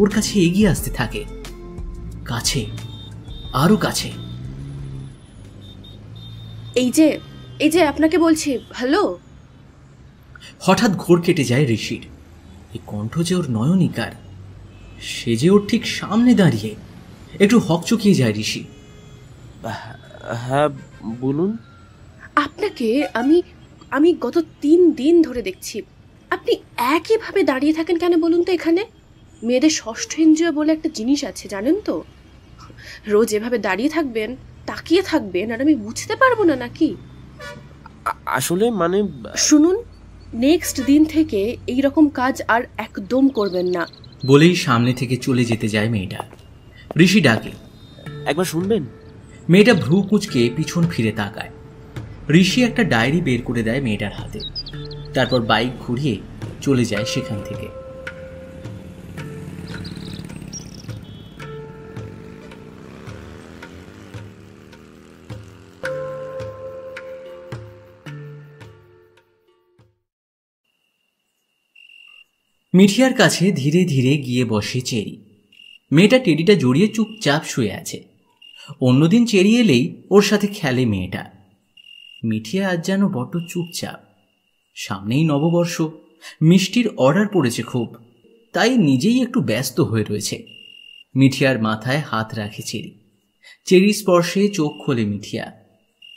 ওর কাছে এগিয়ে আসতে থাকে, কাছে, আরো কাছে। এই যে আপনাকে বলছি, হ্যালো। হঠাৎ ঘোর কেটে যায় ঋষির। এই কণ্ঠ যে ওর নয়নিকার, সে যে ওর ঠিক সামনে দাঁড়িয়ে। একটু হকচকিয়ে যায় ঋষি। হ্যাঁ বলুন। আপনাকে আমি গত 3 দিন ধরে দেখছি। আপনি একইভাবে দাঁড়িয়ে থাকেন কেন বলুন তো এখানে? মেয়েদের ষষ্ঠ ইন্দ্রিয় বলে একটা জিনিস আছে, জানেন তো? রোজ এভাবে দাঁড়িয়ে থাকবেন, তাকিয়ে থাকবেন, আর আমি বুঝতে পারবো না নাকি? আসলে মানে শুনুন, নেক্সট দিন থেকে এই রকম কাজ আর একদম করবেন না। বলেই সামনে থেকে চলে যেতে যায় মেয়েটা। ঋষি ডাকে, একবার শুনবেন? মেয়েটা ভ্রু কুঁচকে পিছন ফিরে তাকায়। ঋষি একটা ডায়েরি বের করে দেয় মেয়েটার হাতে। তারপর বাইক ঘুরিয়ে চলে যায় সেখান থেকে। মিঠিয়ার কাছে ধীরে ধীরে গিয়ে বসে চেরি। মেয়েটা টেডিটা জড়িয়ে চুপচাপ শুয়ে আছে। অন্যদিন চেরি এলেই ওর সাথে খেলে মেয়েটা। মিঠিয়া আজ যেন বড্ড চুপচাপ। সামনেই নববর্ষ, মিষ্টির অর্ডার পড়েছে খুব, তাই নিজেই একটু ব্যস্ত হয়ে রয়েছে। মিঠিয়ার মাথায় হাত রাখে চেরি। চেরির স্পর্শে চোখ খোলে মিঠিয়া।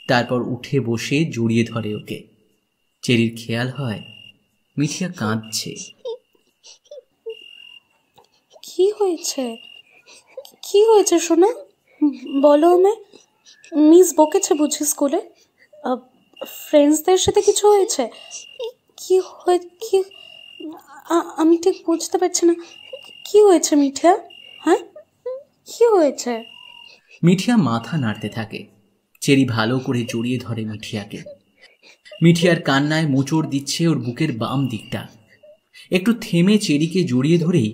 তারপর উঠে বসে জড়িয়ে ধরে ওকে। চেরির খেয়াল হয় মিঠিয়া কাঁদছে। কি হয়েছে? কি হয়েছে সোনা? বলো আমায়। মিস বকেছে বুঝি স্কুলে? ফ্রেন্ডসদের সাথে কিছু হয়েছে? কি কি আমি ঠিক বুঝতে পারছি না। কি হয়েছে মিঠিয়া? হ্যাঁ, কি হয়েছে? মিঠিয়া মাথা নাড়তে থাকে। চেরি ভালো করে জড়িয়ে ধরে মিঠিয়াকে। মিঠিয়ার কান্নায় মোচড় দিচ্ছে ওর বুকের বাম দিকটা। একটু থেমে চেরিকে জড়িয়ে ধরেই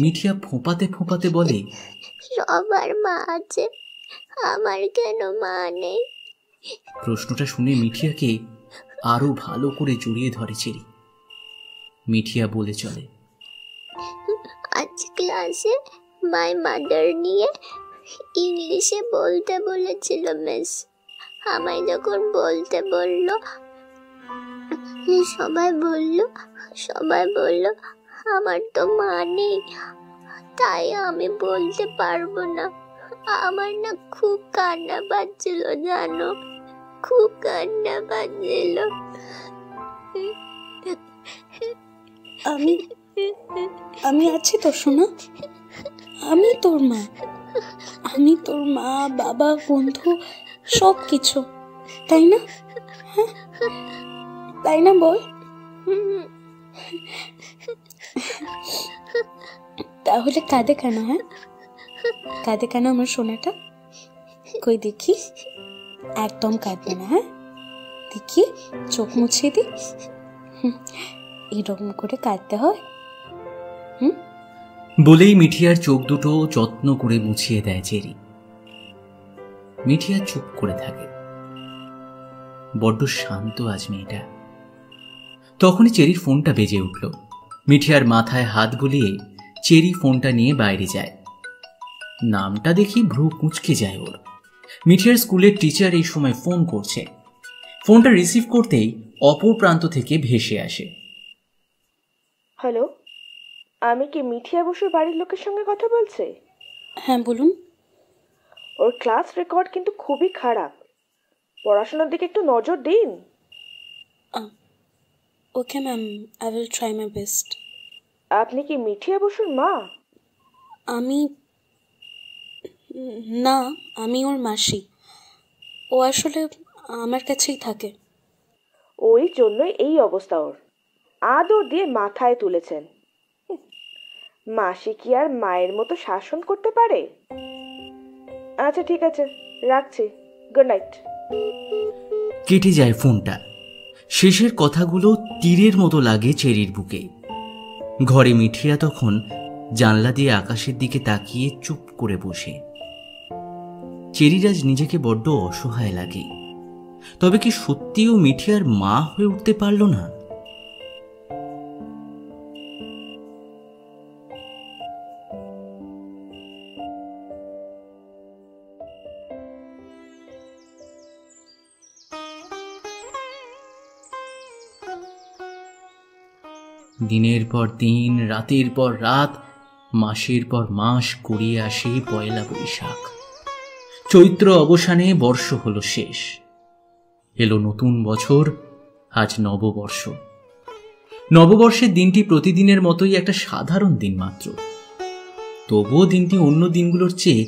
মিঠিয়া ফোঁপাতে ফোঁপাতে বলে, সবার মা আছে, আমার কেন মা নেই? প্রশ্নটা শুনে মিঠিয়াকে আরো ভালো করে জড়িয়ে ধরে চেরি। মিঠিয়া বলে চলে, আজ ক্লাসে মাই মাদার নিয়ে ইংলিশে বলতে বলেছিল মিস। আমায় যখন বলতে বলল, সবাই বলল আমার তো মা নেই, তাই আমি বলতে পারবো না। আমার না খুব কান্না পাচ্ছিল, জানো, খুব কান্না পাচ্ছিল। আমি আছি তো সোনা, আমি তোর মা। আমি তোর মা, বাবা, বন্ধু, সব কিছু, তাই না? হ্যাঁ, তাই না বল? তাহলে কাঁদে কেন? হ্যাঁ, কাঁদে কেন আমার সোনাটা? কই দেখি। একদম কাঁদবে না, হ্যাঁ? দেখি, চোখ মুছিয়ে দি। এরকম করে কাঁদতে হয়? বলেই মিঠিয়ার চোখ দুটো যত্ন করে মুছিয়ে দেয় চেরি। মিঠিয়া চুপ করে থাকে। বড্ড শান্ত আজ মেয়েটা। তখনই চেরির ফোনটা বেজে উঠল। মিঠিয়ার মাথায় হাত বুলিয়ে চেরি ফোনটা নিয়ে বাইরে যায়। নামটা দেখি ভ্রু কুঁচকে যায় ওর। মিঠিয়ার স্কুলের টিচার এই সময় ফোন করছে। ফোনটা রিসিভ করতেই অপর প্রান্ত থেকে ভেসে আসে, হ্যালো, আমি কি মিঠিয়া বসুর বাড়ির লোকের সঙ্গে কথা বলছি? হ্যাঁ বলুন। ওর ক্লাস রেকর্ড কিন্তু খুবই খারাপ, পড়াশোনার দিকে একটু নজর দিন। Okay ma'am, I will try my best. আপনি কি মিঠিয়া বসুর মা? আমি না, আমি ওর মাসি। ও আসলে আমার কাছেই থাকে। ওই জন্যই এই অবস্থা ওর। আদর দিয়ে মাথায় তুলেছেন। মাসি কি আর মায়ের মতো শাসন করতে পারে? আচ্ছা ঠিক আছে, রাখছি। Good night. কেটে যায় ফোনটা। শেষের কথাগুলো তীরের মতো লাগে চেরির বুকে। ঘরে মিঠিরা তখন জানলা দিয়ে আকাশের দিকে তাকিয়ে চুপ করে বসে। চেরির আজ নিজেকে বড্ড অসহায় লাগে। তবে কি সত্যিও মিঠি আর মা হয়ে উঠতে পারল না? দিনের পর দিন, রাতের পর রাত, মাসের পর মাস গড়িয়ে আসে পয়লা বৈশাখ। চৈত্র অবসানে বর্ষ হলো শেষ। এলো নতুন বছর, আজ নববর্ষ। নববর্ষের দিনটি প্রতিদিনের মতোই একটা সাধারণ দিন মাত্র। তবুও দিনটি অন্য দিনগুলোর চেয়ে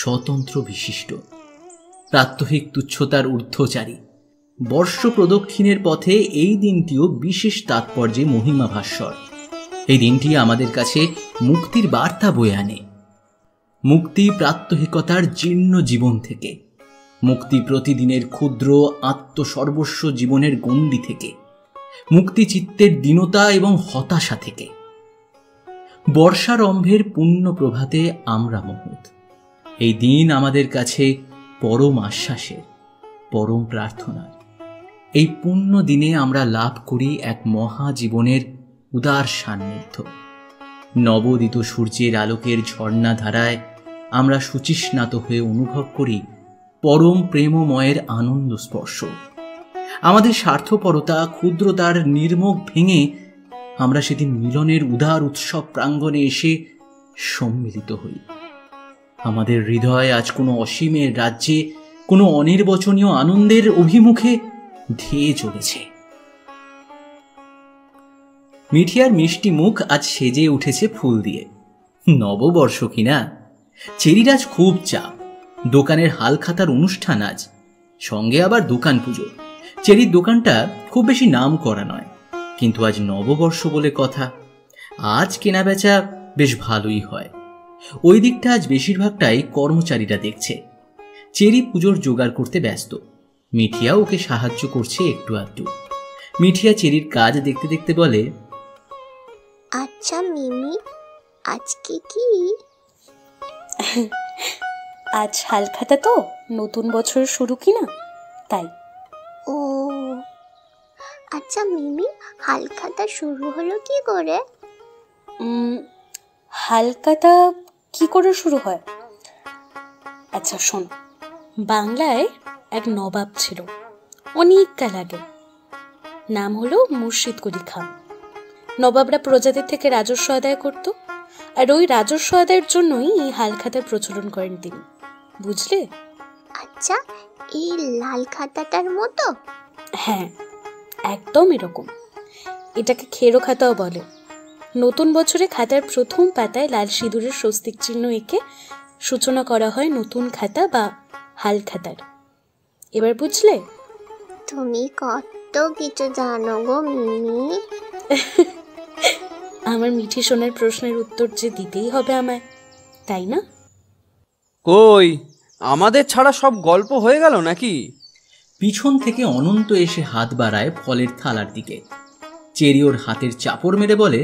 স্বতন্ত্র বিশিষ্ট। প্রাত্যহিক তুচ্ছতার ঊর্ধ্বচারী। বর্ষ প্রদক্ষিণের পথে এই দিনটিও বিশেষ তাৎপর্যে মহিমা ভাস্বর। এই দিনটি আমাদের কাছে মুক্তির বার্তা বয়ে আনে। মুক্তি প্রাত্যহিকতার জীর্ণ জীবন থেকে, মুক্তি প্রতিদিনের ক্ষুদ্র আত্মসর্বস্ব জীবনের গণ্ডি থেকে, মুক্তি চিত্তের দীনতা এবং হতাশা থেকে। বর্ষারম্ভের পুণ্য প্রভাতে আমরা মহৎ। এই দিন আমাদের কাছে পরম আশ্বাসের, পরম প্রার্থনার। এই পুণ্য দিনে আমরা লাভ করি এক মহাজীবনের উদার সান্নিধ্য। নবোদিত সূর্যের আলোকের ঝর্ণা ধারায় আমরা শুচিস্নাত হয়ে অনুভব করি পরম প্রেমময়ের আনন্দ স্পর্শ। আমাদের স্বার্থপরতা, ক্ষুদ্রতার নির্মোহ ভেঙে আমরা সেদিন মিলনের উদার উৎসব প্রাঙ্গণে এসে সম্মিলিত হই। আমাদের হৃদয় আজ কোনো অসীমের রাজ্যে, কোনো অনির্বচনীয় আনন্দের অভিমুখে ধেয়ে চলেছে। মিঠিয়ার মিষ্টি মুখ আজ সেজে উঠেছে ফুল দিয়ে। নববর্ষ কিনা? চেরির আজ খুব চাপ। দোকানের হালখাতার অনুষ্ঠান আজ, সঙ্গে আবার দোকান পুজো। চেরির দোকানটা খুব বেশি নাম করা নয়, কিন্তু আজ নববর্ষ বলে কথা। আজ কেনা বেচা বেশ ভালোই হয়। ওই দিকটা আজ বেশিরভাগটাই কর্মচারীরা দেখছে। চেরি পুজোর জোগাড় করতে ব্যস্ত। মিঠিয়া ওকে সাহায্য করছে একটু আধটু। মিঠিয়া চেরির কাজ দেখতে দেখতে বলে, আচ্ছা মিমি, আজকে কি? আজ হালখাতা তো, নতুন বছর শুরু কিনা, তাই। ও আচ্ছা মিমি, হালখাতা শুরু হলো কি করে? হালখাতা কি করে শুরু হয়? আচ্ছা শোন, বাংলায় এক নবাব ছিল অনেক কাল আগে। নাম হলো মুর্শিদ কুলি খান। নবাবরা প্রজাদের থেকে রাজস্ব আদায় করত, আর ওই রাজস্ব আদায়ের জন্যই এই হালখাতার প্রচলন করেন তিনি, বুঝলে? আচ্ছা, এই লাল খাতাটার মতো? হ্যাঁ, একদম এরকম। এটাকে খেরো খাতাও বলে। নতুন বছরে খাতার প্রথম পাতায় লাল সিঁদুরের স্বস্তিক চিহ্ন এঁকে সূচনা করা হয় নতুন খাতা বা হালখাতার। এবার বুঝলে? তুমি কত কিছু জানো গো মিমি। আমার মিঠি সোনার প্রশ্নের উত্তর যে দিতেই হবে আমায়, তাই না? কই, আমাদের ছাড়া সব গল্প হয়ে গেল নাকি? পিছন থেকে অনন্ত এসে হাত বাড়ায় ফলের থালার দিকে। চেরি ওর হাতের চাপড় মেরে বলে,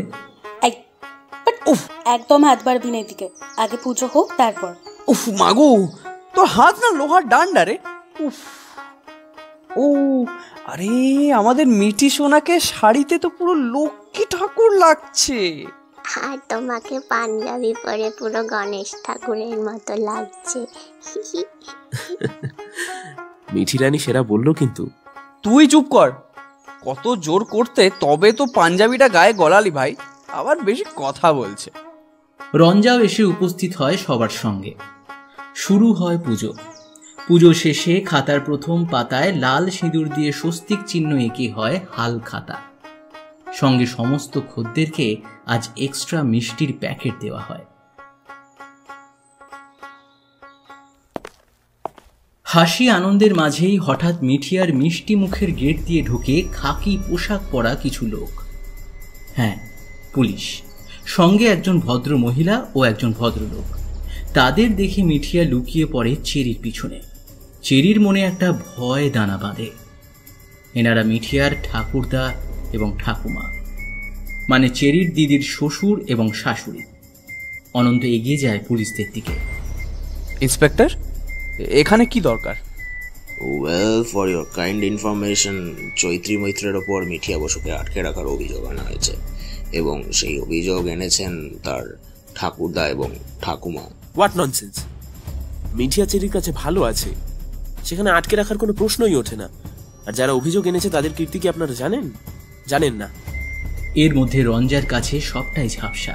উফ, একদম হাত বাড়বি না এদিকে, আগে পুজো হোক তারপর। উফ মাগু, তোর হাত না লোহার ডান্ডা রে। উফ, ও আরে আমাদের মিঠি সোনাকে শাড়িতে তো পুরো লক্ষ্মী ঠাকুর লাগছে। আর তোমাকে পাঞ্জাবি পরে পুরো গণেশ ঠাকুরের মতো লাগছে। মিঠি রানী সেরা বললো কিন্তু। তুই চুপ কর, কত জোর করতে তবে তো পাঞ্জাবিটা গায়ে গলালি ভাই, আবার বেশি কথা বলছে। রঞ্জাও এসে উপস্থিত হয় সবার সঙ্গে। শুরু হয় পুজো। পুজো শেষে খাতার প্রথম পাতায় লাল সিঁদুর দিয়ে স্বস্তিক চিহ্ন এঁকে হয় হাল খাতা। সঙ্গে সমস্ত খদ্দেরকে আজ এক্সট্রা মিষ্টির প্যাকেট দেওয়া হয়। হাসি আনন্দের মাঝেই হঠাৎ মিঠিয়ার মিষ্টি মুখের গেট দিয়ে ঢুকে খাকি পোশাক পরা কিছু লোক। হ্যাঁ, পুলিশ, সঙ্গে একজন ভদ্র মহিলা ও একজন ভদ্রলোক। তাদের দেখে মিঠিয়া লুকিয়ে পড়ে চেরির পিছনে। চেরির মনে একটা ভয় দানা বাঁধে। এনারা মিঠিয়ার ঠাকুরদা এবং ঠাকুমা, মানে চেরির দিদির শ্বশুর এবং শাশুড়ি। অনন্ত এগিয়ে যায় পুলিশদের দিকে। ইন্সপেক্টর, এখানে কি দরকার? Well, for your kind information, Chaitri মৈত্রের ওপর মিঠিয়া বসুকে আটকে রাখার অভিযোগ আনা হয়েছে এবং সেই অভিযোগ এনেছেন তার ঠাকুরদা এবং ঠাকুমা। What nonsense! মিঠিয়া চেরির কাছে ভালো আছে, সেখানে আটকে রাখার কোনো প্রশ্নই ওঠে না। আর যারা অভিযোগ এনেছে তাদের কীর্তি কি আপনারা জানেন? জানেন না। এর মধ্যে রঞ্জার কাছে সবটাই ঝাপসা।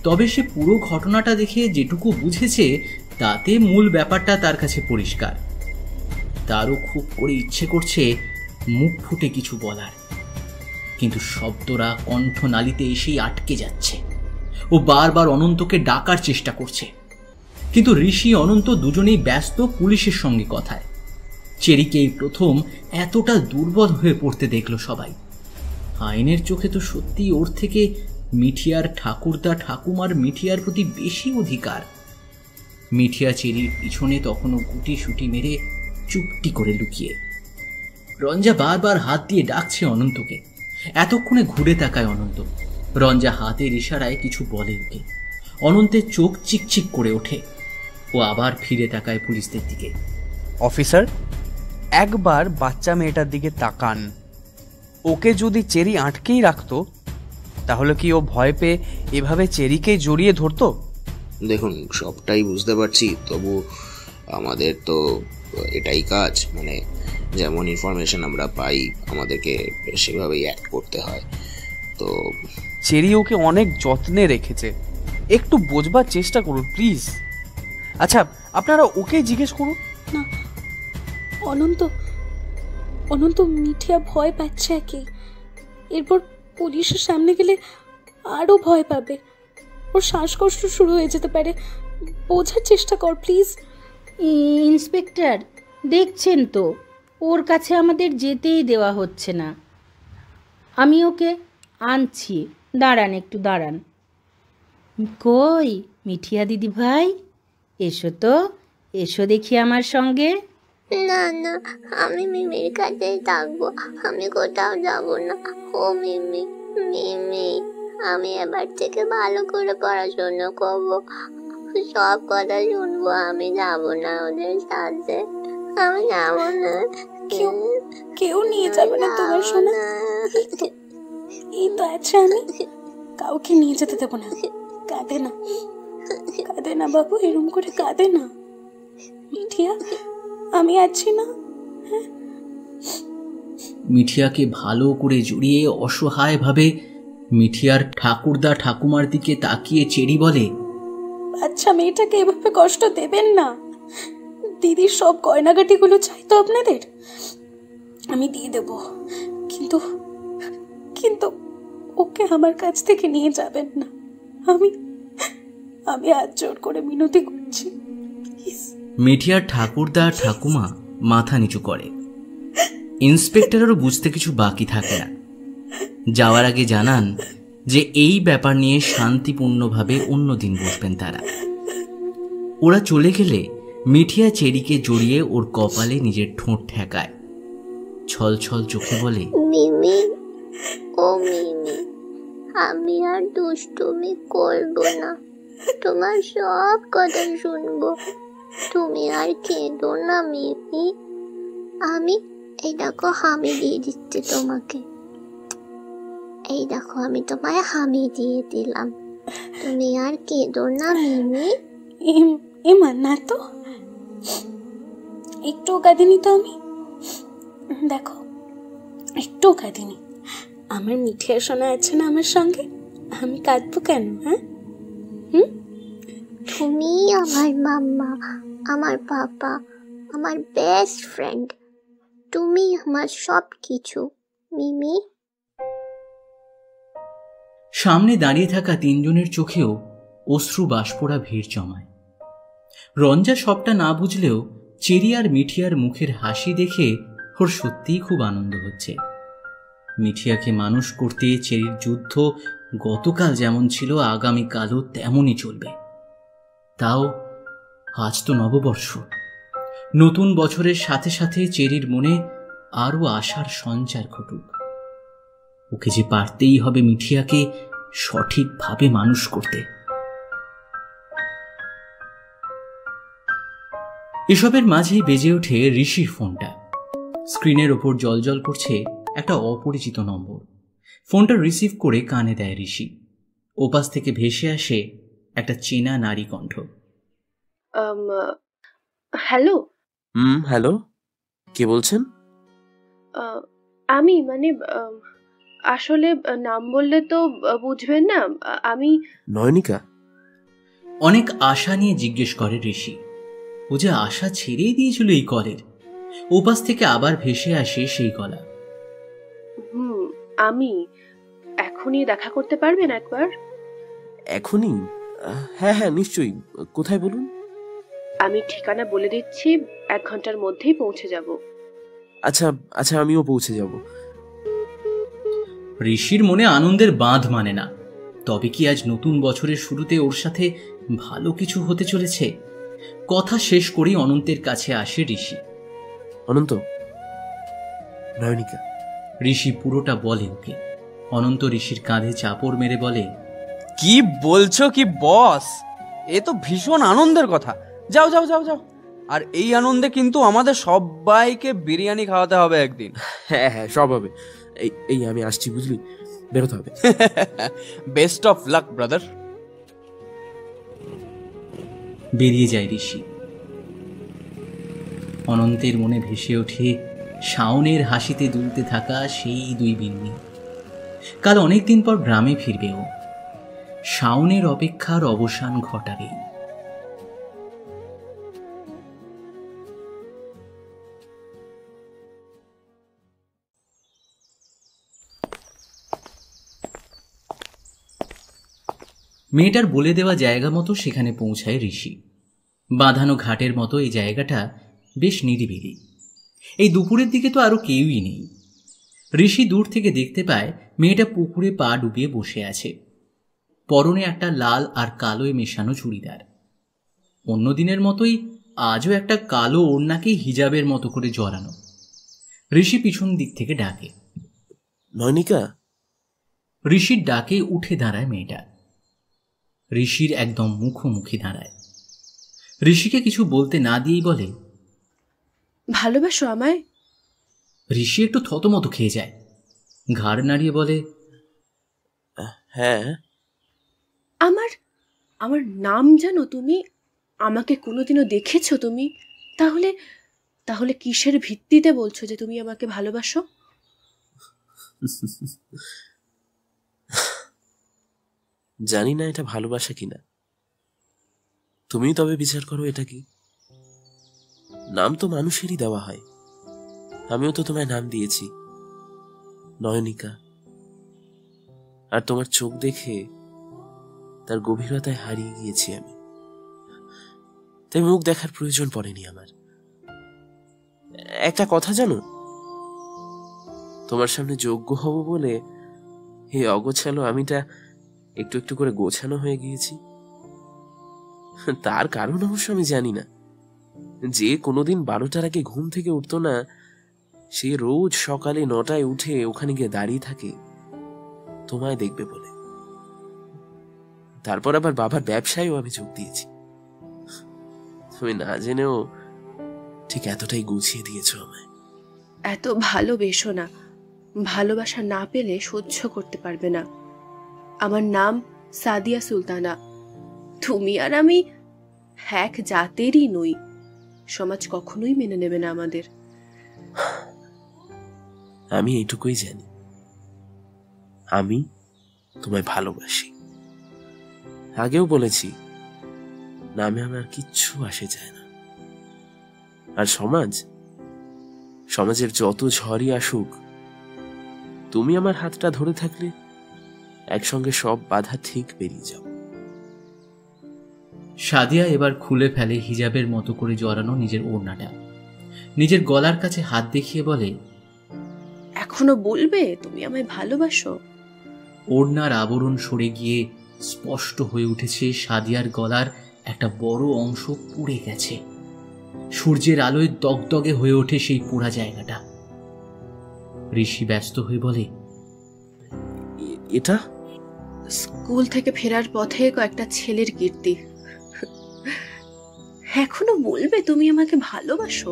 তবে সে পুরো ঘটনাটা দেখে যেটুকু বুঝেছে তাতে মূল ব্যাপারটা তার কাছে পরিষ্কার। তারও খুব করে ইচ্ছে করছে মুখ ফুটে কিছু বলার, কিন্তু শব্দরা কণ্ঠনালীতে এসেই আটকে যাচ্ছে। ও বারবার অনন্তকে ডাকার চেষ্টা করছে, কিন্তু ঋষি অনন্ত দুজনেই ব্যস্ত পুলিশের সঙ্গে কথায়। চেরিকে এই প্রথম এতটা দুর্বল হয়ে পড়তে দেখল সবাই। আইনের চোখে তো সত্যি ওর থেকে মিঠিয়ার ঠাকুরদা ঠাকুমার মিঠিয়ার প্রতি বেশি অধিকার। মিঠিয়া চেরির পিছনে তখনও গুটি সুটি মেরে চুপটি করে লুকিয়ে। রঞ্জা বারবার হাত দিয়ে ডাকছে অনন্তকে। এতক্ষণে ঘুরে তাকায় অনন্ত। রঞ্জা হাতের ইশারায় কিছু বলে ওকে। অনন্তের চোখ চিকচিক করে ওঠে। ও আবার ফিরে তাকায় পুলিশদের দিকে। অফিসার, একবার বাচ্চা মেয়েটার দিকে তাকান। ওকে যদি চেরি আটকেই রাখতো তাহলে কি ও ভয় পেয়ে এভাবে চেরিকে জড়িয়ে ধরতো? দেখুন, সবটাই বুঝতে পারছি, তবু আমাদের তো এটাই কাজ, মানে যেমন ইনফরমেশন আমরা পাই আমাদেরকে সেভাবেই অ্যাক্ট করতে হয়। তো চেরি ওকে অনেক যত্নে রেখেছে, একটু বোঝবার চেষ্টা করুন প্লিজ। আচ্ছা, আপনারা ওকে জিজ্ঞেস করুন না। অনন্ত অনন্ত মিঠিয়া ভয় পাচ্ছে কি, এরপর পুলিশের সামনে গেলে আরো ভয় পাবে। ওর শ্বাসকষ্ট শুরু হয়ে যেতে পারে। বোঝার চেষ্টা কর প্লিজ। ইন্সপেক্টর, দেখছেন তো ওর কাছে আমাদের যেতেই দেওয়া হচ্ছে না। আমি ওকে আনছি, দাঁড়ান, একটু দাঁড়ান। কই মিঠিয়া দিদি ভাই, এসো তো, এসো দেখি আমার সঙ্গে। না না, আমি মিমির কাছেই থাকবো, আমি কোথাও যাব না। ও মিমি, মিমি, আমি এবার থেকে ভালো করে পড়াশোনা করবো, সব কথা শুনবো। আমি যাব না ওদের সাথে, আমি যাব না। কেউ নিয়ে যাবে না তোমার সোনা। এই তো আছে, আমি কাউকে নিয়ে যেতে দেবো না। কাঁদে না, কাঁদে না বাবু, এরম করে কাঁদে না। মিঠিয়া, আমি আছি না। মিঠিয়াকে ভালো করে জড়িয়ে অসহায়ভাবে মিঠিয়ার ঠাকুরদা ঠাকুমার দিকে তাকিয়ে চেরি বলে, আচ্ছা মেয়েটাকে এভাবে কষ্ট দেবেন না। দিদির সব গয়নাগাটিগুলো চাই তো আপনাদের, আমি দিয়ে দেব, কিন্তু কিন্তু ওকে আমার কাছ থেকে নিয়ে যাবেন না। আমি হাত জোড় করে মিনতি করছি। মিঠিয়ার ঠাকুরদা ঠাকুমা মাথা নিচু করে। ইন্সপেক্টরেরও বুঝতে কিছু বাকি থাকে না। যাওয়ার আগে জানান যে এই ব্যাপার নিয়ে শান্তিপূর্ণভাবে অন্যদিন বসবেন তারা। ওরা চলে গেলে মিঠিয়া চেরিকে জড়িয়ে ওর কপালে নিজের ঠোঁট ঠেকায়। ছল ছল চোখে বলে, মিমি, ও মিমি, আমি আর দুষ্টুমি করবো না, তোমার সব কথা শুনবো। তুমি আর কেঁদো না মিমি। আমি এই দেখো হামি দিয়ে দিচ্ছি তোমাকে। এই দেখো আমি তোমায় হামি দিয়ে দিলাম। তুমি আর কেঁদো না মিমি। এমা না তো, একটু কাঁদিনি তো আমি। দেখো, একটু কাঁদিনি। আমার মিঠিয়া সোনা আছে না আমার সঙ্গে, আমি কাঁদবো কেন? হ্যাঁ, তুমি আমার মাম্মা, আমার পাপা, আমার বেস্ট ফ্রেন্ড। তুমি আমার সব কিছু মিমি। সামনে দাঁড়িয়ে থাকা তিনজনের চোখেও অশ্রু বাষ্পরা ভিড় জমায়। রঞ্জা সবটা না বুঝলেও চেরি আর মিঠিয়ার মুখের হাসি দেখে ওর সত্যিই খুব আনন্দ হচ্ছে। মিঠিয়াকে মানুষ করতে চেরির যুদ্ধ গতকাল যেমন ছিল আগামীকালও তেমনই চলবে। তাও আজ তো নববর্ষ, নতুন বছরের সাথে সাথে চেরির মনে আরো আশার সঞ্চার ঘটুক। ওকে যে পারতেই হবে মিঠিয়াকে সঠিকভাবে মানুষ করতে। এসবের মাঝেই বেজে ওঠে ঋষির ফোনটা। স্ক্রিনের ওপর জলজল করছে একটা অপরিচিত নম্বর। ফোনটা রিসিভ করে কানে দেয় ঋষি। ওপাশ থেকে ভেসে আসে একটা চেনা নারী কণ্ঠ। হ্যালো। হ্যালো, কে বলছেন? আমি আসলে নাম বললে তো বুঝবেন না। আমি নয়নিকা। অনেক আশা নিয়ে জিজ্ঞেস করে ঋষি। ও যে আশা ছেড়েই দিয়েছিল এই কলের। ওপাশ থেকে আবার ভেসে আসে সেই গলা। আমি এখনই দেখা করতে পারবেন একবার? এখনই? হ্যাঁ হ্যাঁ নিশ্চয়ই। কোথায় বলুন? আমি ঠিকানা বলে দিচ্ছি, 1 ঘন্টার মধ্যেই পৌঁছে যাব। আচ্ছা আচ্ছা, আমিও পৌঁছে যাব। ঋষির মনে আনন্দের বাঁধ মানে না। তবে কি আজ নতুন বছরের শুরুতে ওর সাথে ভালো কিছু হতে চলেছে? কথা শেষ করেই অনন্তের কাছে আসে ঋষি। অনন্ত, নয়নিকা। ঋষি পুরোটা বলে ওকে। অনন্ত ঋষির কাঁধে চাপড় মেরে বলে, কি বলছো কি বস? এ তো ভীষণ আনন্দের কথা। যাও যাও যাও যাও। আর এই আনন্দে কিন্তু আমাদের সবাইকে বিরিয়ানি খাওয়াতে হবে একদিন। হ্যাঁ হ্যাঁ, সব হবে। এই আমি আসছি, বুঝলি? বেরোতে হবে। Best of luck brother. বেরিয়ে যায় ঋষি। অনন্তের মনে ভেসে ওঠে শাওনের হাসিতে দুলতে থাকা সেই 2 বিন্নি। কাল অনেকদিন পর গ্রামে ফিরবে ও। শাওনের অপেক্ষার অবসান ঘটাবেই। মেয়েটার বলে দেওয়া জায়গা মতো সেখানে পৌঁছায় ঋষি। বাঁধানো ঘাটের মতো এই জায়গাটা বেশ নিরিবিলি। এই দুপুরের দিকে তো আরো কেউই নেই। ঋষি দূর থেকে দেখতে পায় মেয়েটা পুকুরে পা ডুবিয়ে বসে আছে। পরনে একটা লাল আর কালোয় মেশানো চুড়িদার। অন্যদিনের মতোই আজও একটা কালো ওড়নাকে হিজাবের মতো করে জড়ানো। ঋষি পিছন দিক থেকে ডাকে, নয়নিকা। ঋষির ডাকে উঠে দাঁড়ায় মেয়েটা। ঋষির একদম মুখোমুখি দাঁড়ায়। ঋষিকে কিছু বলতে না দিয়েই বলে, ভালোবাসো আমায়? ঋষি একটু থতমত খেয়ে যায়। ঘাড় নাড়িয়ে বলে, হ্যাঁ। আমার নাম জানো তুমি? আমাকে কোনোদিনও দেখেছো তুমি? তাহলে কিসের ভিত্তিতে বলছো যে তুমি আমাকে ভালোবাসো? জানি না এটা ভালোবাসা কিনা, তুমি তবে বিচার করো এটা কি। নাম তো মানুষেরই দেওয়া হয়। আমিও তো তোমায় নাম দিয়েছি, নয়নিকা। আর তোমার চোখ দেখে তার গভীরতায় হারিয়ে গিয়েছি আমি। তাই মুখ দেখার প্রয়োজন পড়েনি আমার। একটা কথা জানো, তোমার সামনে যোগ্য হব বলে এই অগোছালো আমিটা একটু একটু করে গোছানো হয়ে গিয়েছি। তার কারণ অবশ্য আমি জানি না। যে কোনোদিন 12টার আগে ঘুম থেকে উঠতো না, সে রোজ সকালে 9টায় উঠে ওখানে গিয়ে দাঁড়িয়ে থাকে তোমায় দেখবে বলে। তারপর আবার বাবার ব্যবসায়ও আমি যোগ দিয়েছি। তুমি না জেনেও ঠিক এতটাই গুছিয়ে দিয়েছো আমায়। এত ভালোবেসো না। ভালোবাসা না পেলে সহ্য করতে পারবে না। আমার নাম সাদিয়া সুলতানা। তুমি আর আমি এক জাতেরই নই। সমাজ কখনোই মেনে নেবে না আমাদের। আমি এইটুকুই জানি, আমি তোমায় ভালোবাসি। আগেও বলেছি, নামে আমার কিচ্ছু আসে যায় না। আর সমাজের যত ঝড়ই আসুক, তুমি আমার হাতটা ধরে থাকলে একসঙ্গে সব বাধা ঠিক বেরিয়ে যাও। সাদিয়া এবার খুলে ফেলে হিজাবের মতো করে জড়ানো নিজের ওড়নাটা, নিজের গলার কাছে হাত দেখিয়ে বলে, এখনো বলবে তুমি আমায় ভালোবাসো? ওড়নার আবরণ সরে গিয়ে স্পষ্ট হয়ে উঠেছে সাদিয়ার গলার একটা বড় অংশ পুড়ে গেছে। সূর্যের আলোয় দগদগে হয়ে ওঠে সেই পোড়া জায়গাটা। ঋষি ব্যস্ত হয়ে বলে, এটা স্কুল থেকে ফেরার পথে কয়েকটা ছেলের কীর্তি। এখনো বলবে তুমি আমাকে ভালোবাসো?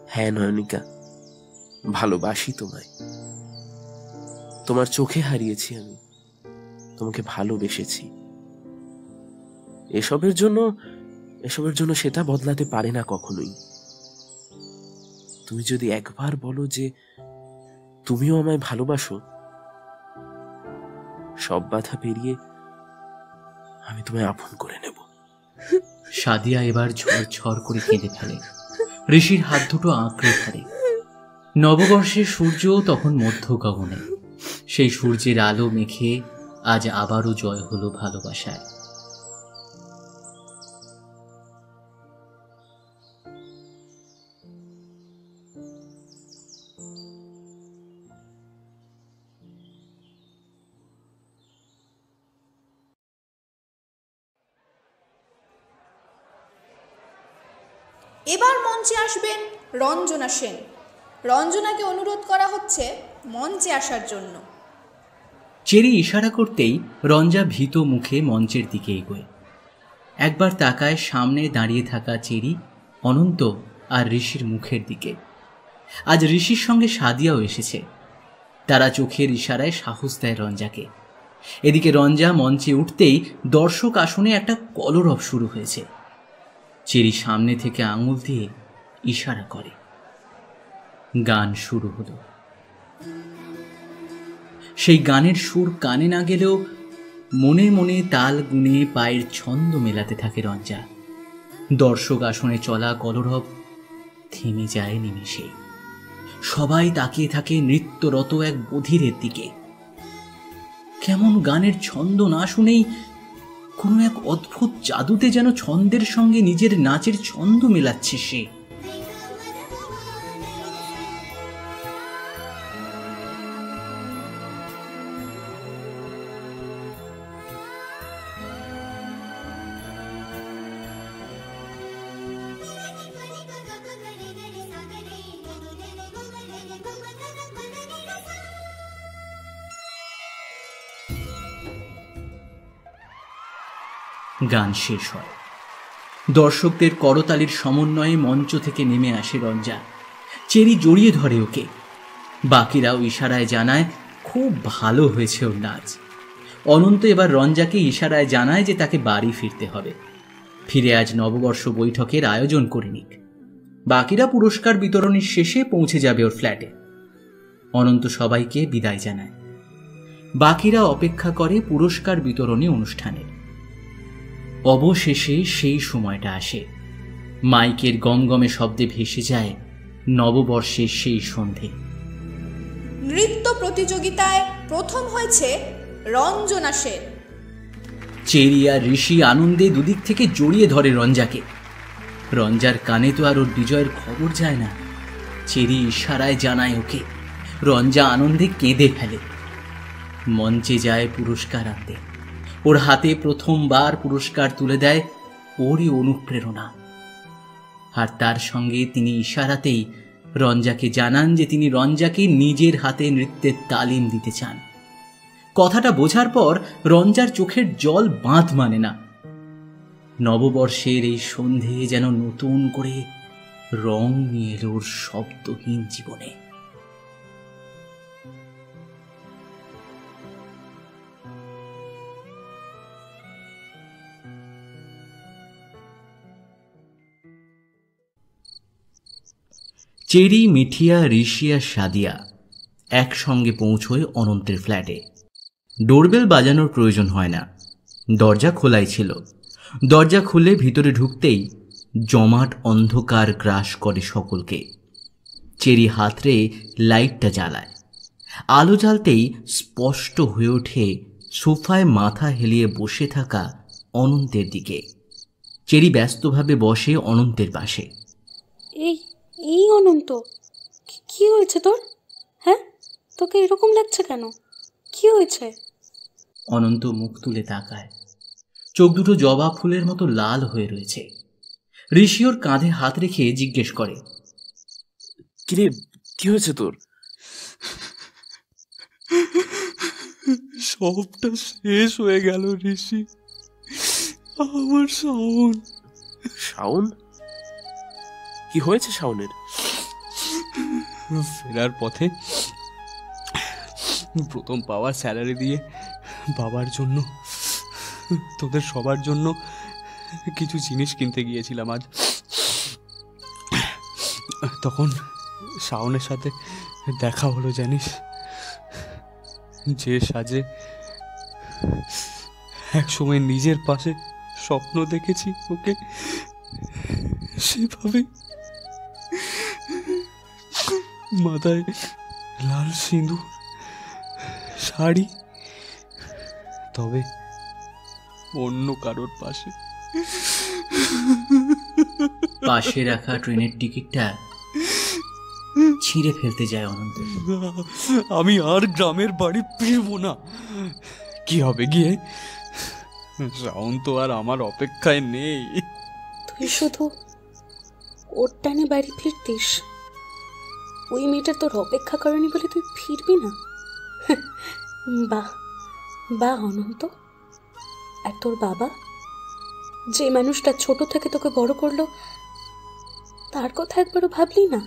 হ্যাঁ নয়নিকা, ভালোবাসি তোমায়। তোমার চোখে হারিয়েছি আমি, তোমাকে ভালোবেসেছি। এসবের জন্য সেটা বদলাতে পারে না কখনোই। তুমি যদি একবার বলো যে তুমিও আমায় ভালোবাসো, সব বাধা পেরিয়ে আমি তোমায় আপন করে নেব। সাদিয়া এবার ঝরঝর করে কেঁদে ফেলে, ঋষির হাত দুটো আঁকড়ে ধরে। নববর্ষের সূর্য তখন মধ্য গগনে। সেই সূর্যের আলো মেখে আজ আবারও জয় হলো ভালোবাসায়। এবার মঞ্চে আসবেন রঞ্জনা সেন। রঞ্জনাকে অনুরোধ করা হচ্ছে মঞ্চে আসার জন্য। চেরি ইশারা করতেই রঞ্জা ভীত মুখে মঞ্চের দিকে এগোয়। একবার তাকায় সামনে দাঁড়িয়ে থাকা চেরি, অনন্ত আর ঋষির মুখের দিকে। আজ ঋষির সঙ্গে সাদিয়াও এসেছে। তারা চোখের ইশারায় সাহস দেয় রঞ্জাকে। এদিকে রঞ্জা মঞ্চে উঠতেই দর্শক আসনে একটা কলরব শুরু হয়েছে। চেরি সামনে থেকে আঙুল দিয়ে ইশারা করে। গান শুরু হলো। সেই গানের সুর কানে না গেলেও মনে মনে তাল গুনে পায়ের ছন্দ মেলাতে থাকে রঞ্জা। দর্শক আসনে চলা কলরব থেমে যায় নিমেষে। সবাই তাকিয়ে থাকে নৃত্যরত এক বধিরের দিকে। কেমন গানের ছন্দ না শুনেই কোনো এক অদ্ভুত জাদুতে যেন ছন্দের সঙ্গে নিজের নাচের ছন্দ মেলাচ্ছে সে। গান শেষ হয়। দর্শকদের করতালির সমন্বয়ে মঞ্চ থেকে নেমে আসে রঞ্জা। চেরি জড়িয়ে ধরে ওকে। বাকিরাও ইশারায় জানায় খুব ভালো হয়েছে ওর নাচ। অনন্ত এবার রঞ্জাকে ইশারায় জানায় যে তাকে বাড়ি ফিরতে হবে, ফিরে আজ নববর্ষ বৈঠকের আয়োজন করে নিক। বাকিরা পুরস্কার বিতরণের শেষে পৌঁছে যাবে ওর ফ্ল্যাটে। অনন্ত সবাইকে বিদায় জানায়। বাকিরা অপেক্ষা করে পুরস্কার বিতরণী অনুষ্ঠানের। অবশেষে সেই সময়টা আসে। মাইকের গমগমে শব্দে ভেসে যায় নববর্ষের সেই সন্ধে। নৃত্য প্রতিযোগিতায় প্রথম হয়েছে রঞ্জনা সেন। চেরি আর ঋষি আনন্দে দুদিক থেকে জড়িয়ে ধরে রঞ্জাকে। রঞ্জার কানে তো আর ওর বিজয়ের খবর যায় না। চেরি ইশারায় জানায় ওকে। রঞ্জা আনন্দে কেঁদে ফেলে। মঞ্চে যায় পুরস্কার আনতে। ওর হাতে প্রথমবার পুরস্কার তুলে দেয় ওরই অনুপ্রেরণা। আর তার সঙ্গে তিনি ইশারাতেই রঞ্জাকে জানান যে তিনি রঞ্জাকে নিজের হাতে নৃত্যের তালিম দিতে চান। কথাটা বোঝার পর রঞ্জার চোখের জল বাঁধ মানে না। নববর্ষের এই সন্ধে যেন নতুন করে রং নিয়ে এলো ওর শব্দহীন জীবনে। চেরি, মিঠিয়া, ঋষি আর সাদিয়া একসঙ্গে পৌঁছয় অনন্তের ফ্ল্যাটে। ডোরবেল বাজানোর প্রয়োজন হয় না, দরজা খোলাই ছিল। দরজা খুলে ভিতরে ঢুকতেই জমাট অন্ধকার গ্রাস করে সকলকে। চেরি হাতড়ে লাইটটা জ্বালায়। আলো জ্বালতেই স্পষ্ট হয়ে ওঠে সোফায় মাথা হেলিয়ে বসে থাকা অনন্তের দিকে। চেরি ব্যস্তভাবে বসে অনন্তের পাশে। এই এই অনন্ত, কি হয়েছে তোর? হ্যাঁ, তোকে এরকম লাগছে কেন? কি হয়েছে? অনন্ত মুখ তুলে তাকায়। চোখ দুটো জবা ফুলের মতো লাল হয়ে রয়েছে। ঋষি ওর কাঁধে হাত রেখে জিজ্ঞেস করে, কিরে, কি হয়েছে তোর? সবটা শেষ হয়ে গেল ঋষি। আমার শাওন। শাওন? কি হয়েছে শাওনের? ফেরার পথে প্রথম পাওয়ার স্যালারি দিয়ে বাবার জন্য, তোদের সবার জন্য কিছু জিনিস কিনতে গিয়েছিলাম আজ। তখন শাওনের সাথে দেখা হলো জানিস, যে সাজে একসময় নিজের পাশে স্বপ্ন দেখেছি ওকে, সেভাবে মাথায় লাল সিঁদুর, শাড়ি, তবে অন্য কারোর পাশে। পাশে রাখা ট্রেনের টিকিটটা ছিঁড়ে ফেলতে যায় অনন্ত। আমি আর গ্রামের বাড়ি ফিরবো না। কি হবে গিয়ে? শাওন তো আর আমার অপেক্ষায় নেই। তুই শুধু ওর টানে বাড়ি ফিরতিস? ওই মেয়েটা তোর অপেক্ষা করেনি বলে তুই ফিরবি না? বাহ বাহ অনন্ত। আর তোর বাবা, যে মানুষটা ছোট থেকে তোকে বড় করলো, তার কথা একবারও ভাবলি না?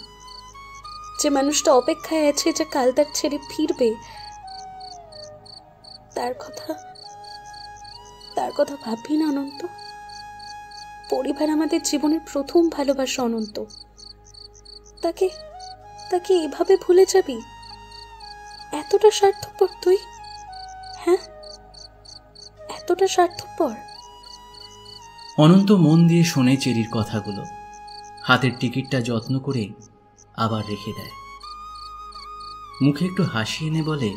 যে মানুষটা অপেক্ষায় আছে যে কাল তার ছেড়ে ফিরবে, তার কথা ভাববি না অনন্ত? পরিবার আমাদের জীবনের প্রথম ভালোবাসা অনন্ত। তাকে এভাবে ভুলে যাবি? এতটা স্বার্থপর তুই? হ্যাঁ, এতটা স্বার্থপর? অনন্ত মন দিয়ে শোনে চেরির কথাগুলো। হাতের টিকিটটা যত্ন করে আবার রেখে দেয়। মুখে একটু হাসি এনে বলে,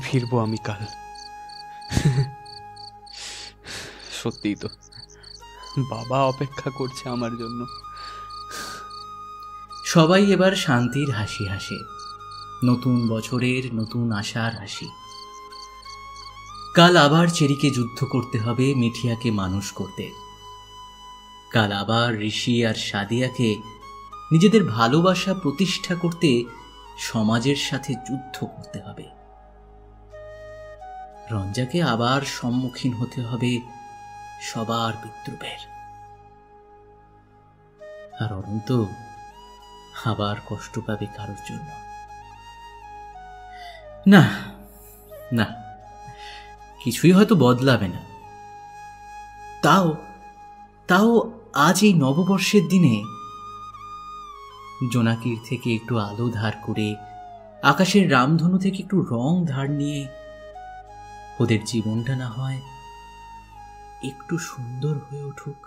ফিরবো আমি কাল। সত্যিই তো, বাবা অপেক্ষা করছে আমার জন্য। সবাই এবার শান্তির হাসি হাসে, নতুন বছরের নতুন আশার হাসি। কাল আবার চেরিকে যুদ্ধ করতে হবে মিঠিয়াকে মানুষ করতে। কাল আবার ঋষি আর সাদিয়াকে নিজেদের ভালোবাসা প্রতিষ্ঠা করতে সমাজের সাথে যুদ্ধ করতে হবে। রঞ্জাকে আবার সম্মুখীন হতে হবে সবার বিদ্রুপের। আর অনন্ত আবার কষ্ট পাবে কারোর জন্য। না না, কিছুই হয়তো বদলাবে না। তাও আজ এই নববর্ষের দিনে জোনাকির থেকে একটু আলো ধার করে, আকাশের রামধনু থেকে একটু রং ধার নিয়ে ওদের জীবনটা না হয় একটু সুন্দর হয়ে উঠুক।